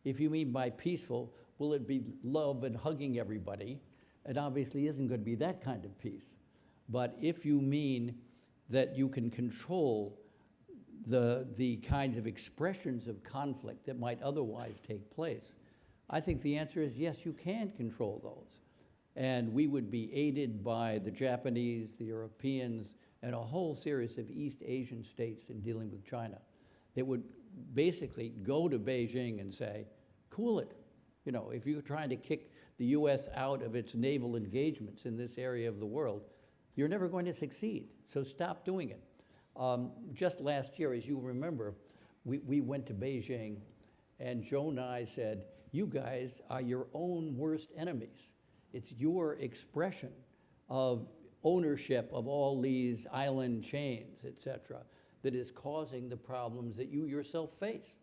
If you mean by peaceful, will it be love and hugging everybody? It obviously isn't going to be that kind of peace. But if you mean that you can control the kinds of expressions of conflict that might otherwise take place, I think the answer is yes, you can control those. And we would be aided by the Japanese, the Europeans, and a whole series of East Asian states in dealing with China. They would basically go to Beijing and say, cool it. You know, if you're trying to kick the US out of its naval engagements in this area of the world, you're never going to succeed, so stop doing it. Just last year, as you remember, we went to Beijing, and Joe Nye said, you guys are your own worst enemies. It's your expression of ownership of all these island chains, et cetera, that is causing the problems that you yourself face.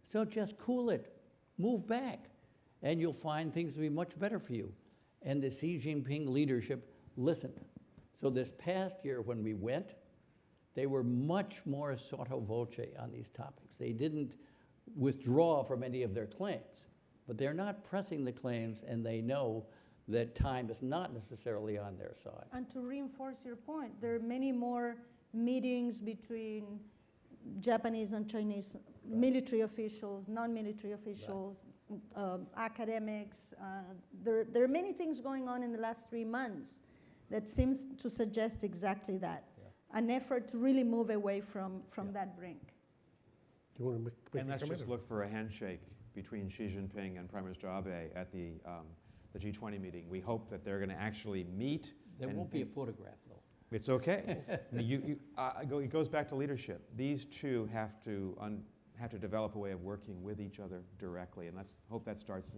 So just cool it, move back, and you'll find things will be much better for you. And the Xi Jinping leadership listened. So this past year when we went, they were much more sotto voce on these topics. They didn't withdraw from any of their claims, but they're not pressing the claims, and they know that time is not necessarily on their side. And to reinforce your point, there are many more meetings between Japanese and Chinese military officials, non-military officials, academics. There are many things going on in the last 3 months that seems to suggest exactly that, an effort to really move away from that brink. Do you want to make And a let's comment? just look for a handshake between Xi Jinping and Prime Minister Abe at the G20 meeting. We hope that they're going to actually meet. There won't be a photograph, though. It's okay. It goes back to leadership. These two have have to develop a way of working with each other directly. And let's hope that starts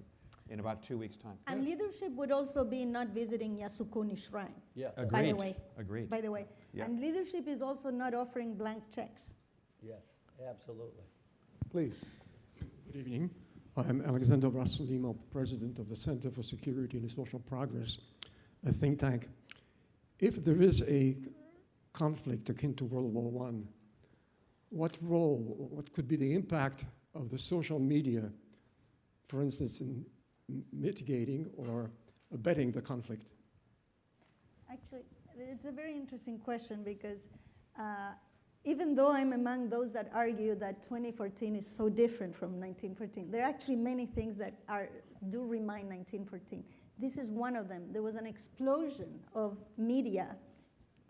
in about 2 weeks' time. And leadership would also be not visiting Yasukuni Shrine, Yeah. by the way. Agreed. By the way. Yeah. And leadership is also not offering blank checks. Yes, absolutely. Please. Good evening. I'm Alexander Rasulimo, president of the Center for Security and Social Progress, a think tank. If there is a conflict akin to World War I, what could be the impact of the social media, for instance, in mitigating or abetting the conflict? Actually, it's a very interesting question because even though I'm among those that argue that 2014 is so different from 1914, there are actually many things that do remind 1914. This is one of them. There was an explosion of media,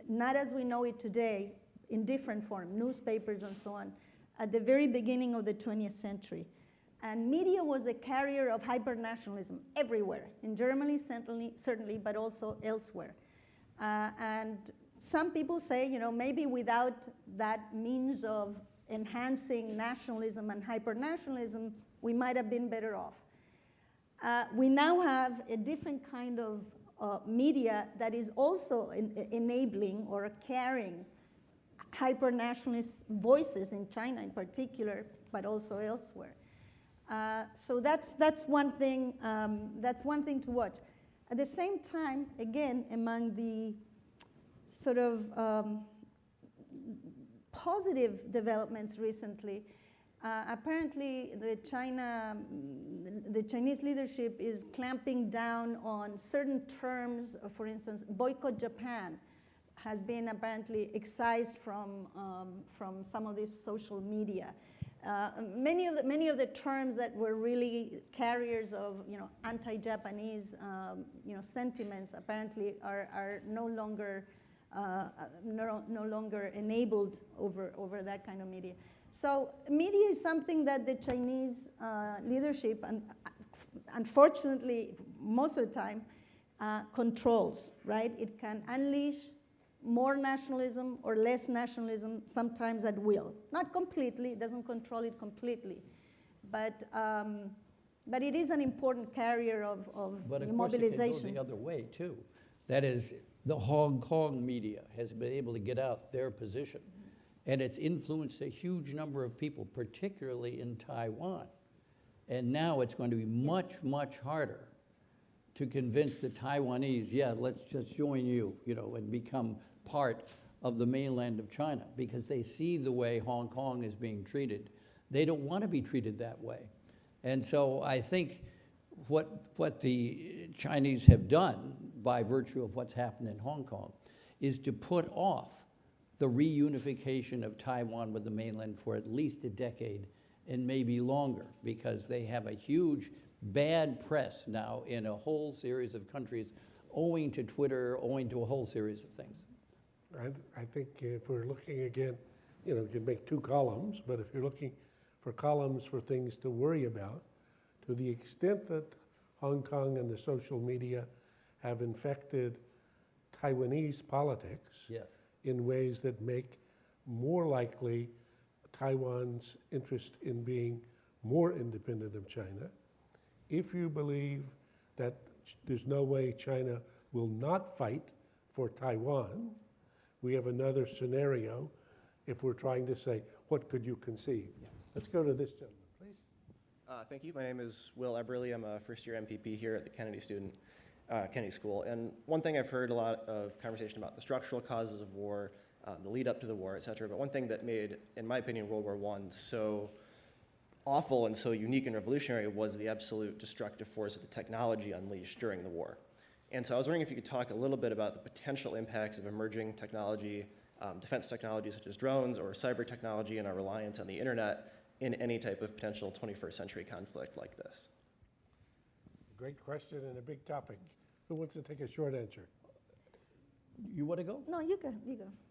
not as we know it today, in different form, newspapers and so on, at the very beginning of the 20th century. And media was a carrier of hyper-nationalism everywhere, in Germany certainly, but also elsewhere. And some people say, maybe without that means of enhancing nationalism and hyper-nationalism, we might have been better off. We now have a different kind of media that is also enabling or carrying hyper-nationalist voices in China in particular, but also elsewhere. So that's one thing. That's one thing to watch. At the same time, again, among the sort of positive developments recently, apparently the Chinese leadership is clamping down on certain terms. For instance, boycott Japan has been apparently excised from some of these social media. Many of the terms that were really carriers of anti-Japanese sentiments apparently are no longer enabled over that kind of media. So media is something that the Chinese leadership, and unfortunately most of the time, controls, right? It can unleash more nationalism or less nationalism, sometimes at will. Not completely, it doesn't control it completely. But it is an important carrier of But of mobilization. course it can go the other way too. That is, the Hong Kong media has been able to get out their position. And it's influenced a huge number of people, particularly in Taiwan. And now it's going to be much, much harder to convince the Taiwanese, yeah, let's just join you, and become part of the mainland of China, because they see the way Hong Kong is being treated. They don't want to be treated that way. And so I think what the Chinese have done by virtue of what's happened in Hong Kong is to put off the reunification of Taiwan with the mainland for at least a decade and maybe longer, because they have a huge bad press now in a whole series of countries owing to Twitter, owing to a whole series of things. I think if we're looking again, you can make two columns, but if you're looking for columns for things to worry about, to the extent that Hong Kong and the social media have infected Taiwanese politics Yes. in ways that make more likely Taiwan's interest in being more independent of China, if you believe that there's no way China will not fight for Taiwan, we have another scenario if we're trying to say, what could you conceive? Let's go to this gentleman, please. Thank you. My name is Will Eberly. I'm a first-year MPP here at the Kennedy School. And one thing I've heard a lot of conversation about the structural causes of war, the lead up to the war, et cetera. But one thing that made, in my opinion, World War I so awful and so unique and revolutionary was the absolute destructive force of the technology unleashed during the war. And so I was wondering if you could talk a little bit about the potential impacts of emerging technology, defense technology such as drones or cyber technology, and our reliance on the internet in any type of potential 21st century conflict like this. Great question and a big topic. Who wants to take a short answer? You want to go? No, you go.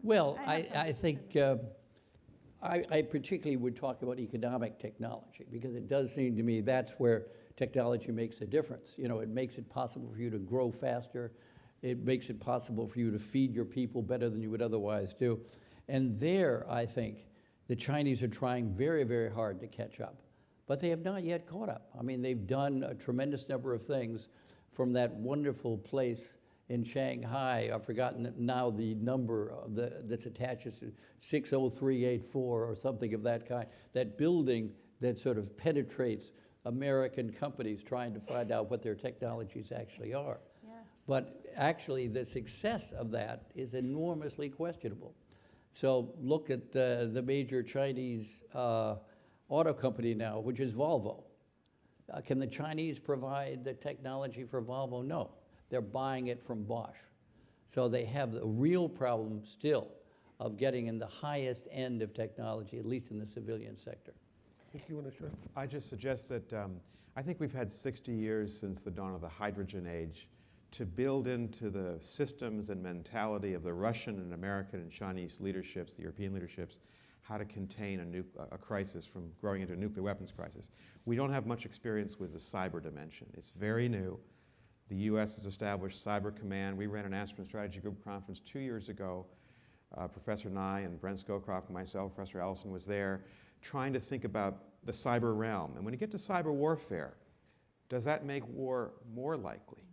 Well, I have I think I particularly would talk about economic technology, because it does seem to me that's where technology makes a difference. It makes it possible for you to grow faster. It makes it possible for you to feed your people better than you would otherwise do. And there, I think, The Chinese are trying very, very hard to catch up, but they have not yet caught up. I mean, they've done a tremendous number of things from that wonderful place in Shanghai. I've forgotten now the number of that's attached to 60384 or something of that kind, that building that sort of penetrates American companies trying to find out what their technologies actually are. Yeah. But actually, the success of that is enormously questionable. So look at the major Chinese auto company now, which is Volvo. Can the Chinese provide the technology for Volvo? No. They're buying it from Bosch. So they have the real problem still of getting in the highest end of technology, at least in the civilian sector. Think you want to share? I just suggest that I think we've had 60 years since the dawn of the hydrogen age to build into the systems and mentality of the Russian and American and Chinese leaderships, the European leaderships, how to contain a crisis from growing into a nuclear weapons crisis. We don't have much experience with the cyber dimension. It's very new. The U.S. has established Cyber Command. We ran an Aspen Strategy Group conference 2 years ago. Professor Nye and Brent Scowcroft and myself, Professor Allison was there, trying to think about the cyber realm. And when you get to cyber warfare, does that make war more likely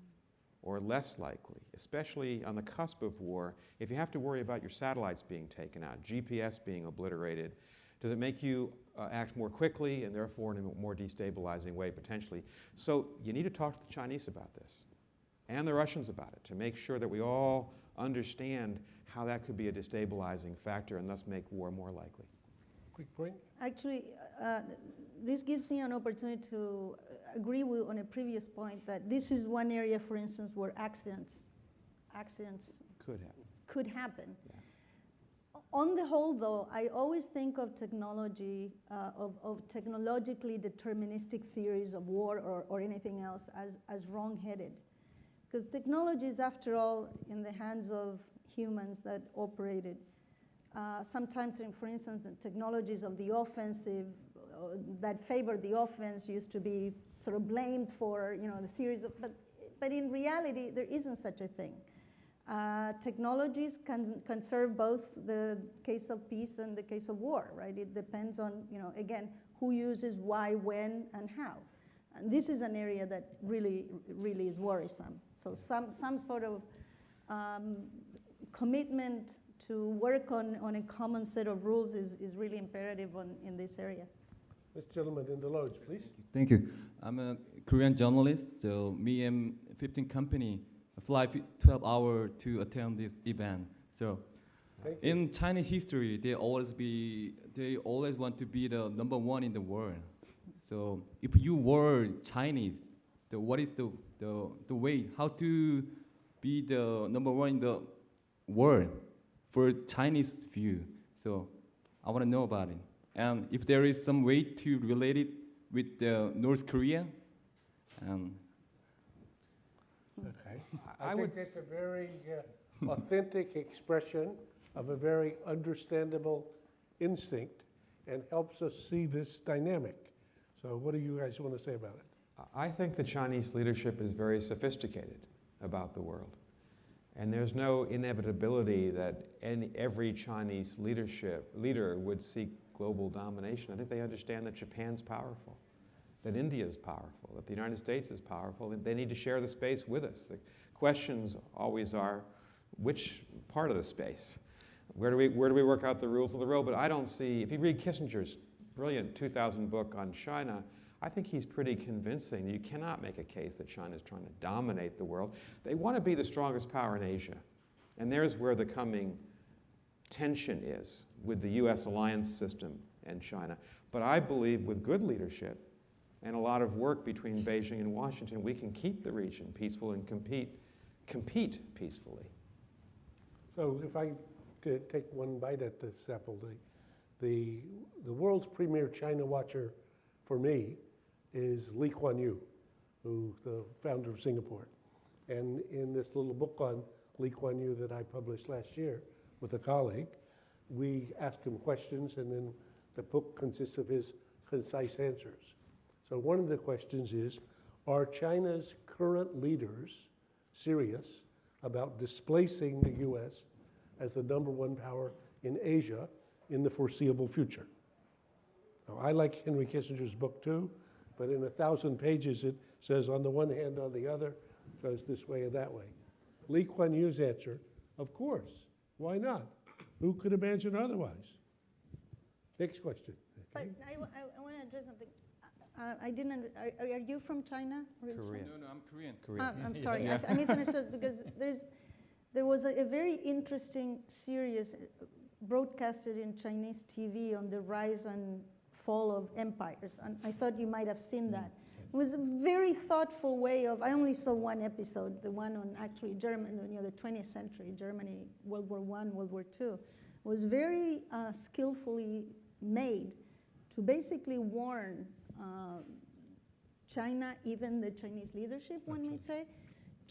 or less likely, especially on the cusp of war? If you have to worry about your satellites being taken out, GPS being obliterated, does it make you act more quickly and therefore in a more destabilizing way potentially? So you need to talk to the Chinese about this and the Russians about it to make sure that we all understand how that could be a destabilizing factor and thus make war more likely. Quick point? Actually, this gives me an opportunity to agree with on a previous point that this is one area, for instance, where accidents Could happen. Yeah. On the whole, though, I always think of technology, of technologically deterministic theories of war or anything else as wrong-headed. Because technology is, after all, in the hands of humans that operate it. Sometimes, for instance, the technologies of the offensive that favored the offense used to be sort of blamed for, the theories of, but in reality, there isn't such a thing. Technologies can serve both the case of peace and the case of war, right? It depends on, again, who uses why, when, and how. And this is an area that really, really is worrisome. So some sort of commitment to work on a common set of rules is really imperative in this area. This gentleman in the loge, please. Thank you. I'm a Korean journalist, so me and 15 company fly 12 hours to attend this event. So in Chinese history, they always want to be the number one in the world. So if you were Chinese, what is the way how to be the number one in the world for Chinese view? So I want to know about it. And if there is some way to relate it with North Korea. Okay. I think that's a very authentic expression of a very understandable instinct and helps us see this dynamic. So what do you guys want to say about it? I think the Chinese leadership is very sophisticated about the world. And there's no inevitability that every Chinese leader would seek global domination. I think they understand that Japan's powerful, that India is powerful, that the United States is powerful, and they need to share the space with us. The questions always are, which part of the space? Where do we work out the rules of the road? But I don't see, if you read Kissinger's brilliant 2000 book on China, I think he's pretty convincing that you cannot make a case that China is trying to dominate the world. They want to be the strongest power in Asia. And there's where the coming tension is with the US alliance system and China. But I believe with good leadership and a lot of work between Beijing and Washington, we can keep the region peaceful and compete peacefully. So if I could take one bite at this apple, the world's premier China watcher for me is Kuan Yew, who's the founder of Singapore. And in this little book on Kuan Yew that I published last year with a colleague, we ask him questions, and then the book consists of his concise answers. So one of the questions is, are China's current leaders serious about displacing the US as the #1 power in Asia in the foreseeable future. Now, I like Henry Kissinger's book too, but in 1,000 pages it says on the one hand, on the other, goes this way or that way. Lee Kuan Yew's answer, of course, why not? Who could imagine otherwise? Next question. But Okay. I want to address something. I didn't, are you from China? Korea. No, I'm Korean. Korea. I'm sorry, I misunderstood because there was a very interesting series broadcasted in Chinese TV on the rise and fall of empires, and I thought you might have seen that. It was a very thoughtful way of, I only saw one episode, the one on actually German, the 20th century, Germany, World War I, World War II. It was very skillfully made to basically warn China, even the Chinese leadership, one might say,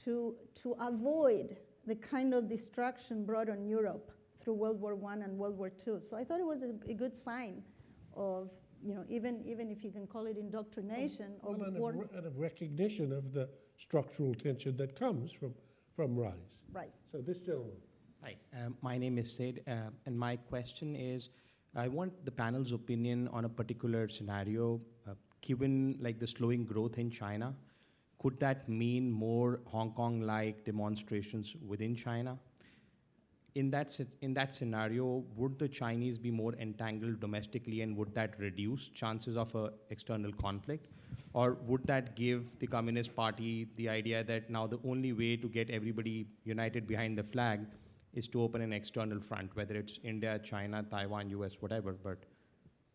to avoid the kind of destruction brought on Europe through World War I and World War II. So I thought it was a good sign of, even if you can call it indoctrination, Well, of and a recognition of the structural tension that comes from rise. right. So this gentleman. Hi, my name is Sid, and my question is, I want the panel's opinion on a particular scenario. Given like the slowing growth in China, could that mean more Hong Kong-like demonstrations within China? In that scenario, would the Chinese be more entangled domestically, and would that reduce chances of an external conflict? Or would that give the Communist Party the idea that now the only way to get everybody united behind the flag is to open an external front, whether it's India, China, Taiwan, US, whatever? But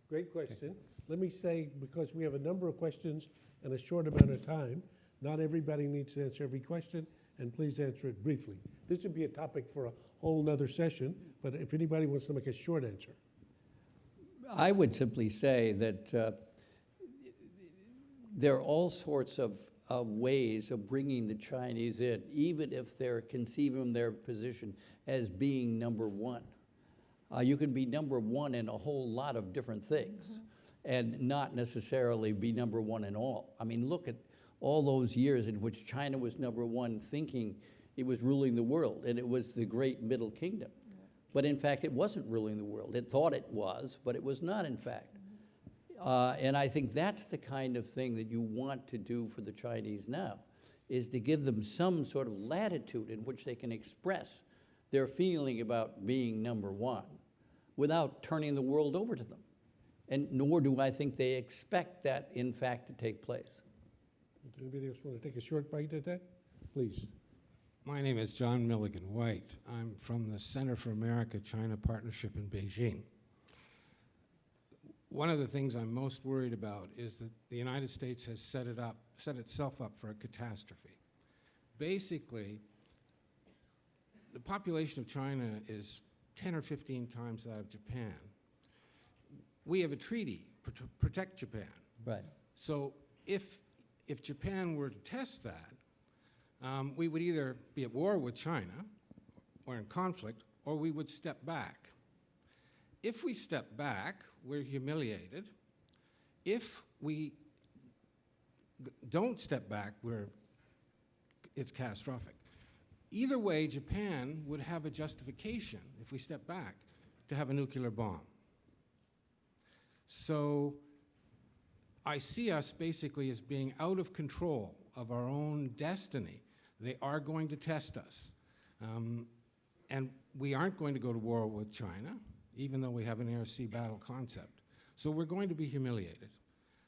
Great question. Let me say, because we have a number of questions and a short amount of time, not everybody needs to answer every question, and please answer it briefly. This would be a topic for a whole nother session, but if anybody wants to make a short answer. I would simply say that there are all sorts of ways of bringing the Chinese in, even if they're conceiving their position as being number one. You can be number one in a whole lot of different things and not necessarily be number one in all. I mean, look at all those years in which China was number one, thinking it was ruling the world, and it was the great Middle Kingdom. But in fact, it wasn't ruling the world. It thought it was, but it was not, in fact. And I think that's the kind of thing that you want to do for the Chinese now, is to give them some sort of latitude in which they can express their feeling about being number one without turning the world over to them. And nor do I think they expect that, in fact, to take place. Does anybody else want to take a short bite at that? Please. My name is John Milligan White. I'm from the Center for America-China Partnership in Beijing. One of the things I'm most worried about is that the United States has set itself up for a catastrophe. Basically, the population of China is 10 or 15 times that of Japan. We have a treaty to protect Japan. Right. So if Japan were to test that, we would either be at war with China or in conflict, or we would step back. If we step back, we're humiliated. If we don't step back, it's catastrophic. Either way, Japan would have a justification, if we step back, to have a nuclear bomb. So I see us basically as being out of control of our own destiny. They are going to test us. And we aren't going to go to war with China, even though we have an air-sea battle concept. So we're going to be humiliated.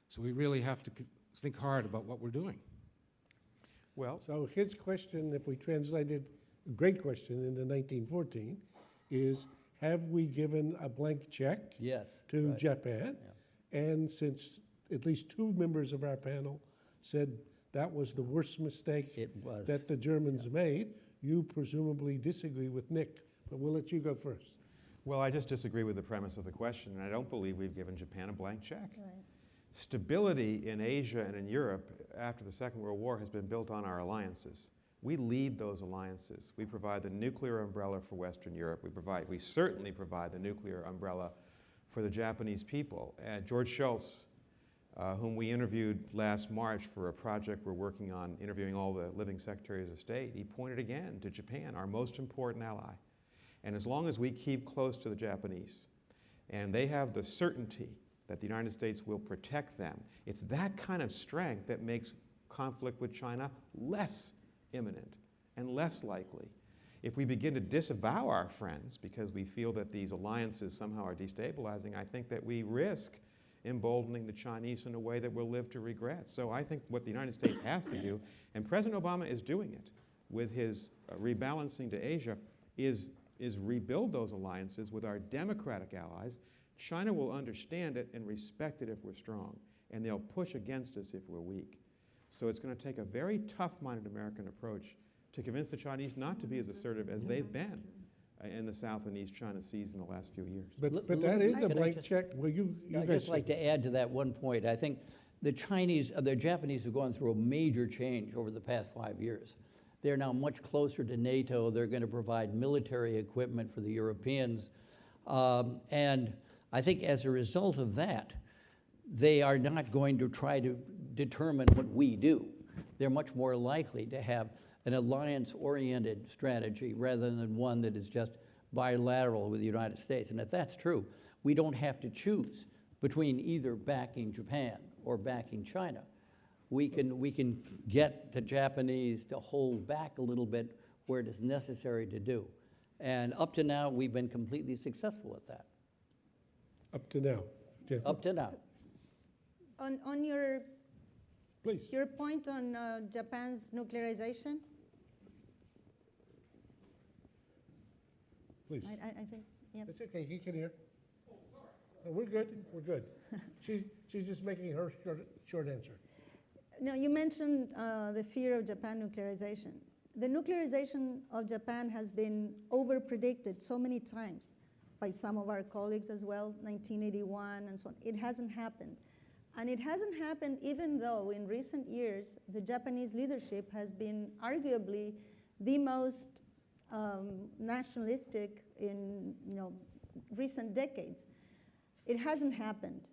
So we really have to think hard about what we're doing. Well, So his question, if we translated, a great question into 1914, is have we given a blank check Yes. to right. Japan? And since at least two members of our panel said that was the worst mistake It was. that the Germans made, you presumably disagree with Nick, but we'll let you go first. well, I just disagree with the premise of the question, and I don't believe we've given Japan a blank check. Right. Stability in Asia and in Europe after the Second World War has been built on our alliances. We lead those alliances. We provide the nuclear umbrella for Western Europe. We certainly provide the nuclear umbrella for the Japanese people. George Shultz, whom we interviewed last March for a project we're working on, interviewing all the living secretaries of state, he pointed again to Japan, our most important ally. And as long as we keep close to the Japanese, And they have the certainty that the United States will protect them. It's that kind of strength that makes conflict with China less imminent and less likely. If we begin to disavow our friends because we feel that these alliances somehow are destabilizing, I think that we risk emboldening the Chinese in a way that we'll live to regret. So I think what the United States has to do, and President Obama is doing it with his rebalancing to Asia, is rebuild those alliances with our democratic allies. China will understand it and respect it if we're strong, and they'll push against us if we're weak. So it's going to take a very tough-minded American approach to convince the Chinese not to be as assertive as they've been in the South and East China Seas in the last few years. But that is a Can I blank just- check. Well, you I'd guys just like say- to add to that one point. I think the Japanese have gone through a major change over the past 5 years. They're now much closer to NATO. They're going to provide military equipment for the Europeans. And I think as a result of that, they are not going to try to determine what we do. They're much more likely to have an alliance-oriented strategy rather than one that is just bilateral with the United States. And if that's true, we don't have to choose between either backing Japan or backing China. We can get the Japanese to hold back a little bit where it is necessary to do. And up to now, we've been completely successful at that. Up to now. Jennifer? Up to now. On your Please. point on Japan's nuclearization, Please. I think, yeah. It's okay, he can hear. No, we're good, we're good. She's just making her short answer. Now, you mentioned the fear of Japan nuclearization. The nuclearization of Japan has been over-predicted so many times by some of our colleagues as well, 1981 and so on. It hasn't happened. And it hasn't happened even though in recent years, the Japanese leadership has been arguably the most nationalistic in recent decades. It hasn't happened.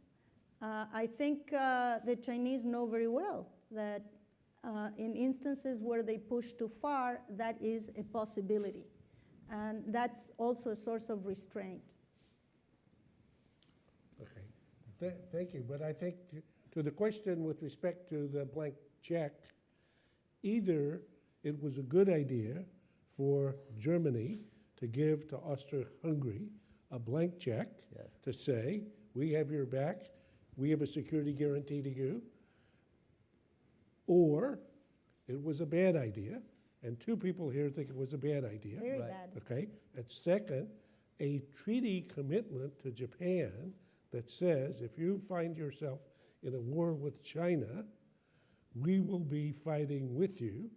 I think the Chinese know very well that in instances where they push too far, that is a possibility. And that's also a source of restraint. Okay, thank you. But I think to the question with respect to the blank check, either it was a good idea for Germany to give to Austria-Hungary a blank check to say, we have your back, we have a security guarantee to you, or it was a bad idea, and two people here think it was a bad idea. Very Right. bad. Okay, and second, a treaty commitment to Japan that says if you find yourself in a war with China, we will be fighting with you,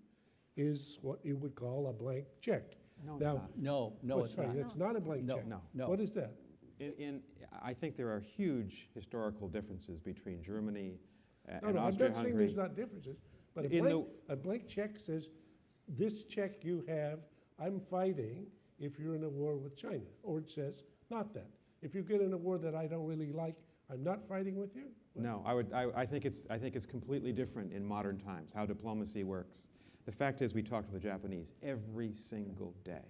is what you would call a blank check. No, Now- it's not. No, it's sorry, not. it's not a blank No, check. No. What is that? I think there are huge historical differences between Germany and No, I'm not saying Austria-Hungary. there's not differences, but a blank check says, this check you have, I'm fighting if you're in a war with China. Or it says, not that. If you get in a war that I don't really like, I'm not fighting with you? No, I think it's completely different in modern times, how diplomacy works. The fact is we talk to the Japanese every single day.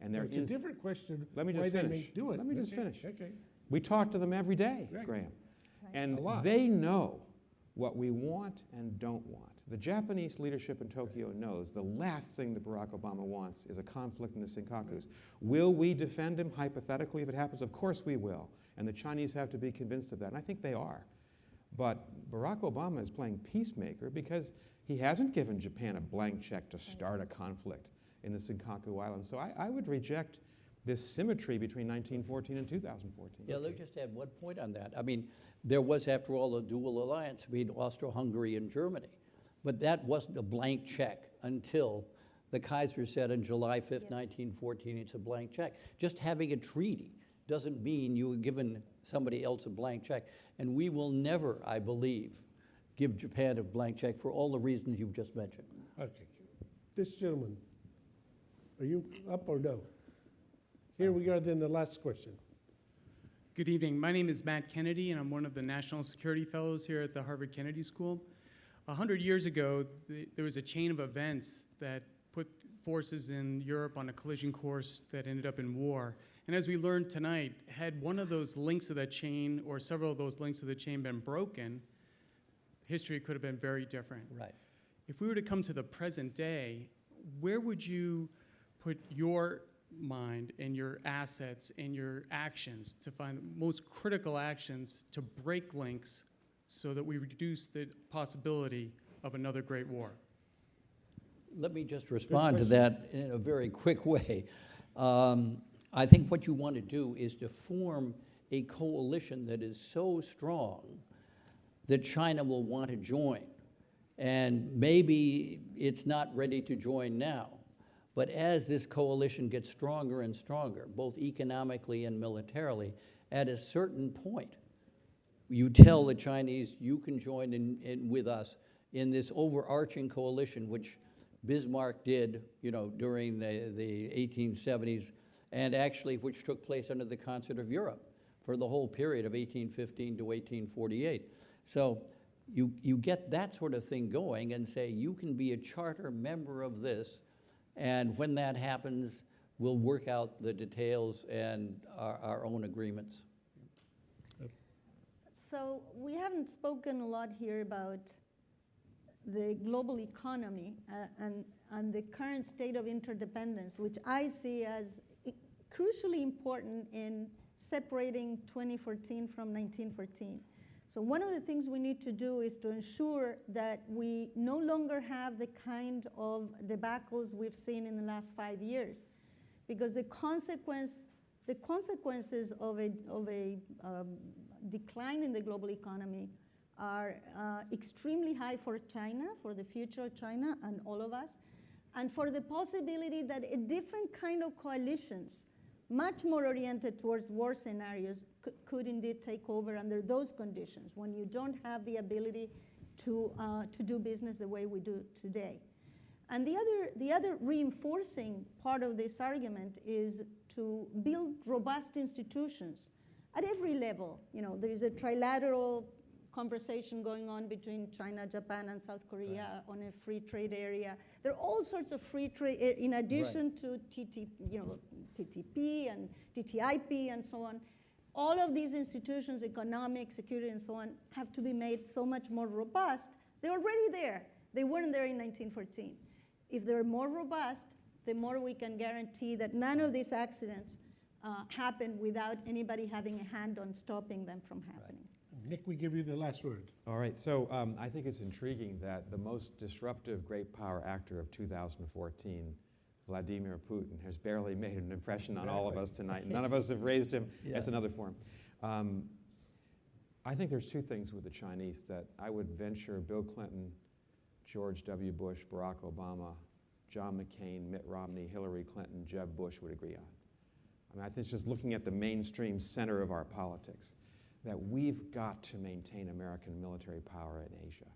And It's a different question Let me why just they finish. may do it. Let me just Okay, finish. Okay. We talk to them every day, Right. Graham. Right. And A lot. they know what we want and don't want. The Japanese leadership in Tokyo knows the last thing that Barack Obama wants is a conflict in the Senkakus. Will we defend him hypothetically if it happens? Of course we will. And the Chinese have to be convinced of that, and I think they are. But Barack Obama is playing peacemaker because he hasn't given Japan a blank check to start a conflict in the Senkaku Islands. So I would reject this symmetry between 1914 and 2014. Yeah, let me just add one point on that. I mean, there was, after all, a dual alliance between Austro-Hungary and Germany. But that wasn't a blank check until the Kaiser said on July 5th, 1914, it's a blank check. Just having a treaty doesn't mean you have given somebody else a blank check. And we will never, I believe, give Japan a blank check for all the reasons you've just mentioned. Okay. This gentleman, are you up or no? Here we are, then the last question. Good evening. My name is Matt Kennedy, and I'm one of the National Security Fellows here at the Harvard Kennedy School. 100 years ago, there was a chain of events that put forces in Europe on a collision course that ended up in war. And as we learned tonight, had one of those links of that chain or several of those links of the chain been broken, history could have been very different. Right. If we were to come to the present day, where would you put your mind and your assets and your actions to find the most critical actions to break links so that we reduce the possibility of another great war? Let me just respond to that in a very quick way. I think what you want to do is to form a coalition that is so strong that China will want to join. And maybe it's not ready to join now. But as this coalition gets stronger and stronger, both economically and militarily, at a certain point, you tell the Chinese, you can join in with us in this overarching coalition, which Bismarck did, during the 1870s, and actually which took place under the Concert of Europe for the whole period of 1815 to 1848. So you get that sort of thing going and say, you can be a charter member of this, and when that happens, we'll work out the details and our own agreements. So we haven't spoken a lot here about the global economy and the current state of interdependence, which I see as crucially important in separating 2014 from 1914. So one of the things we need to do is to ensure that we no longer have the kind of debacles we've seen in the last 5 years, because the consequences of a decline in the global economy are extremely high for China, for the future of China and all of us, and for the possibility that a different kind of coalitions, much more oriented towards war scenarios, could indeed take over under those conditions, when you don't have the ability to do business the way we do today. And the other reinforcing part of this argument is to build robust institutions at every level. There is a trilateral conversation going on between China, Japan, and South Korea on a free trade area. There are all sorts of free trade, in addition to TTP and TTIP and so on. All of these institutions, economic, security, and so on, have to be made so much more robust. They're already there. They weren't there in 1914. If they're more robust, the more we can guarantee that none of these accidents happen without anybody having a hand on stopping them from happening. Nick, we give you the last word. All right, so I think it's intriguing that the most disruptive great power actor of 2014, Vladimir Putin, has barely made an impression on all of us tonight. None of us have raised him. Yeah. That's another form. I think there's two things with the Chinese that I would venture Bill Clinton, George W. Bush, Barack Obama, John McCain, Mitt Romney, Hillary Clinton, Jeb Bush would agree on. I think it's just looking at the mainstream center of our politics, that we've got to maintain American military power in Asia,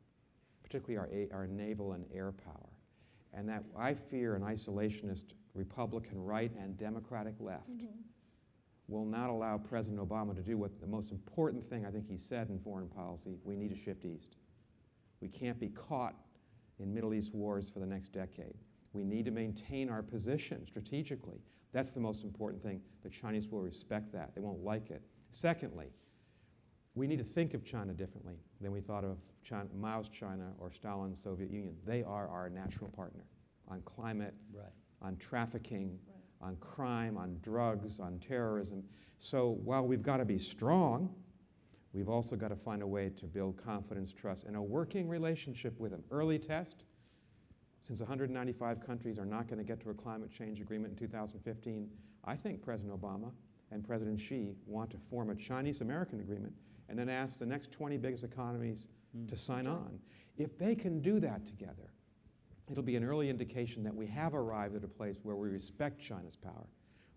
particularly our naval and air power. And that I fear an isolationist Republican right and Democratic left will not allow President Obama to do what the most important thing I think he said in foreign policy: we need to shift east. We can't be caught in Middle East wars for the next decade. We need to maintain our position strategically. That's the most important thing. The Chinese will respect that. They won't like it. Secondly, we need to think of China differently than we thought of China, Mao's China or Stalin's Soviet Union. They are our natural partner on climate, on trafficking, on crime, on drugs, on terrorism. So while we've got to be strong, we've also got to find a way to build confidence, trust, and a working relationship with them. Early test, since 195 countries are not going to get to a climate change agreement in 2015, I think President Obama and President Xi want to form a Chinese-American agreement and then ask the next 20 biggest economies to sign on. If they can do that together, it'll be an early indication that we have arrived at a place where we respect China's power.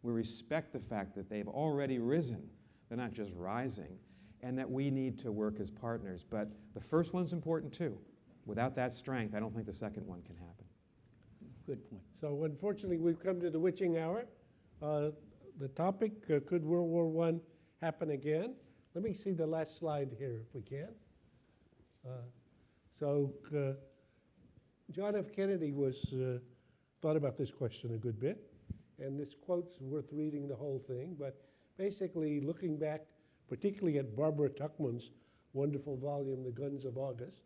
We respect the fact that they've already risen. They're not just rising, and that we need to work as partners. But the first one's important too. Without that strength, I don't think the second one can happen. Good point. So unfortunately, we've come to the witching hour. The topic, could World War I happen again? Let me see the last slide here, if we can. John F. Kennedy was thought about this question a good bit, and this quote's worth reading the whole thing, but basically looking back, particularly at Barbara Tuchman's wonderful volume, The Guns of August,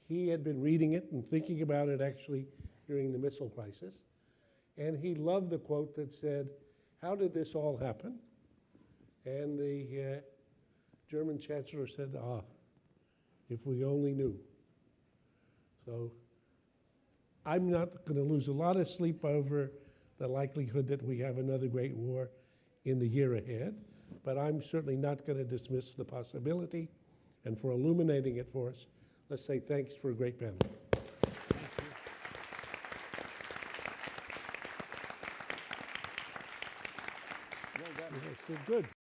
he had been reading it and thinking about it actually during the missile crisis, and he loved the quote that said, "How did this all happen?" And the German chancellor said, if we only knew. So I'm not going to lose a lot of sleep over the likelihood that we have another great war in the year ahead, but I'm certainly not going to dismiss the possibility. And for illuminating it for us, let's say thanks for a great panel. Well done. Yes, did good.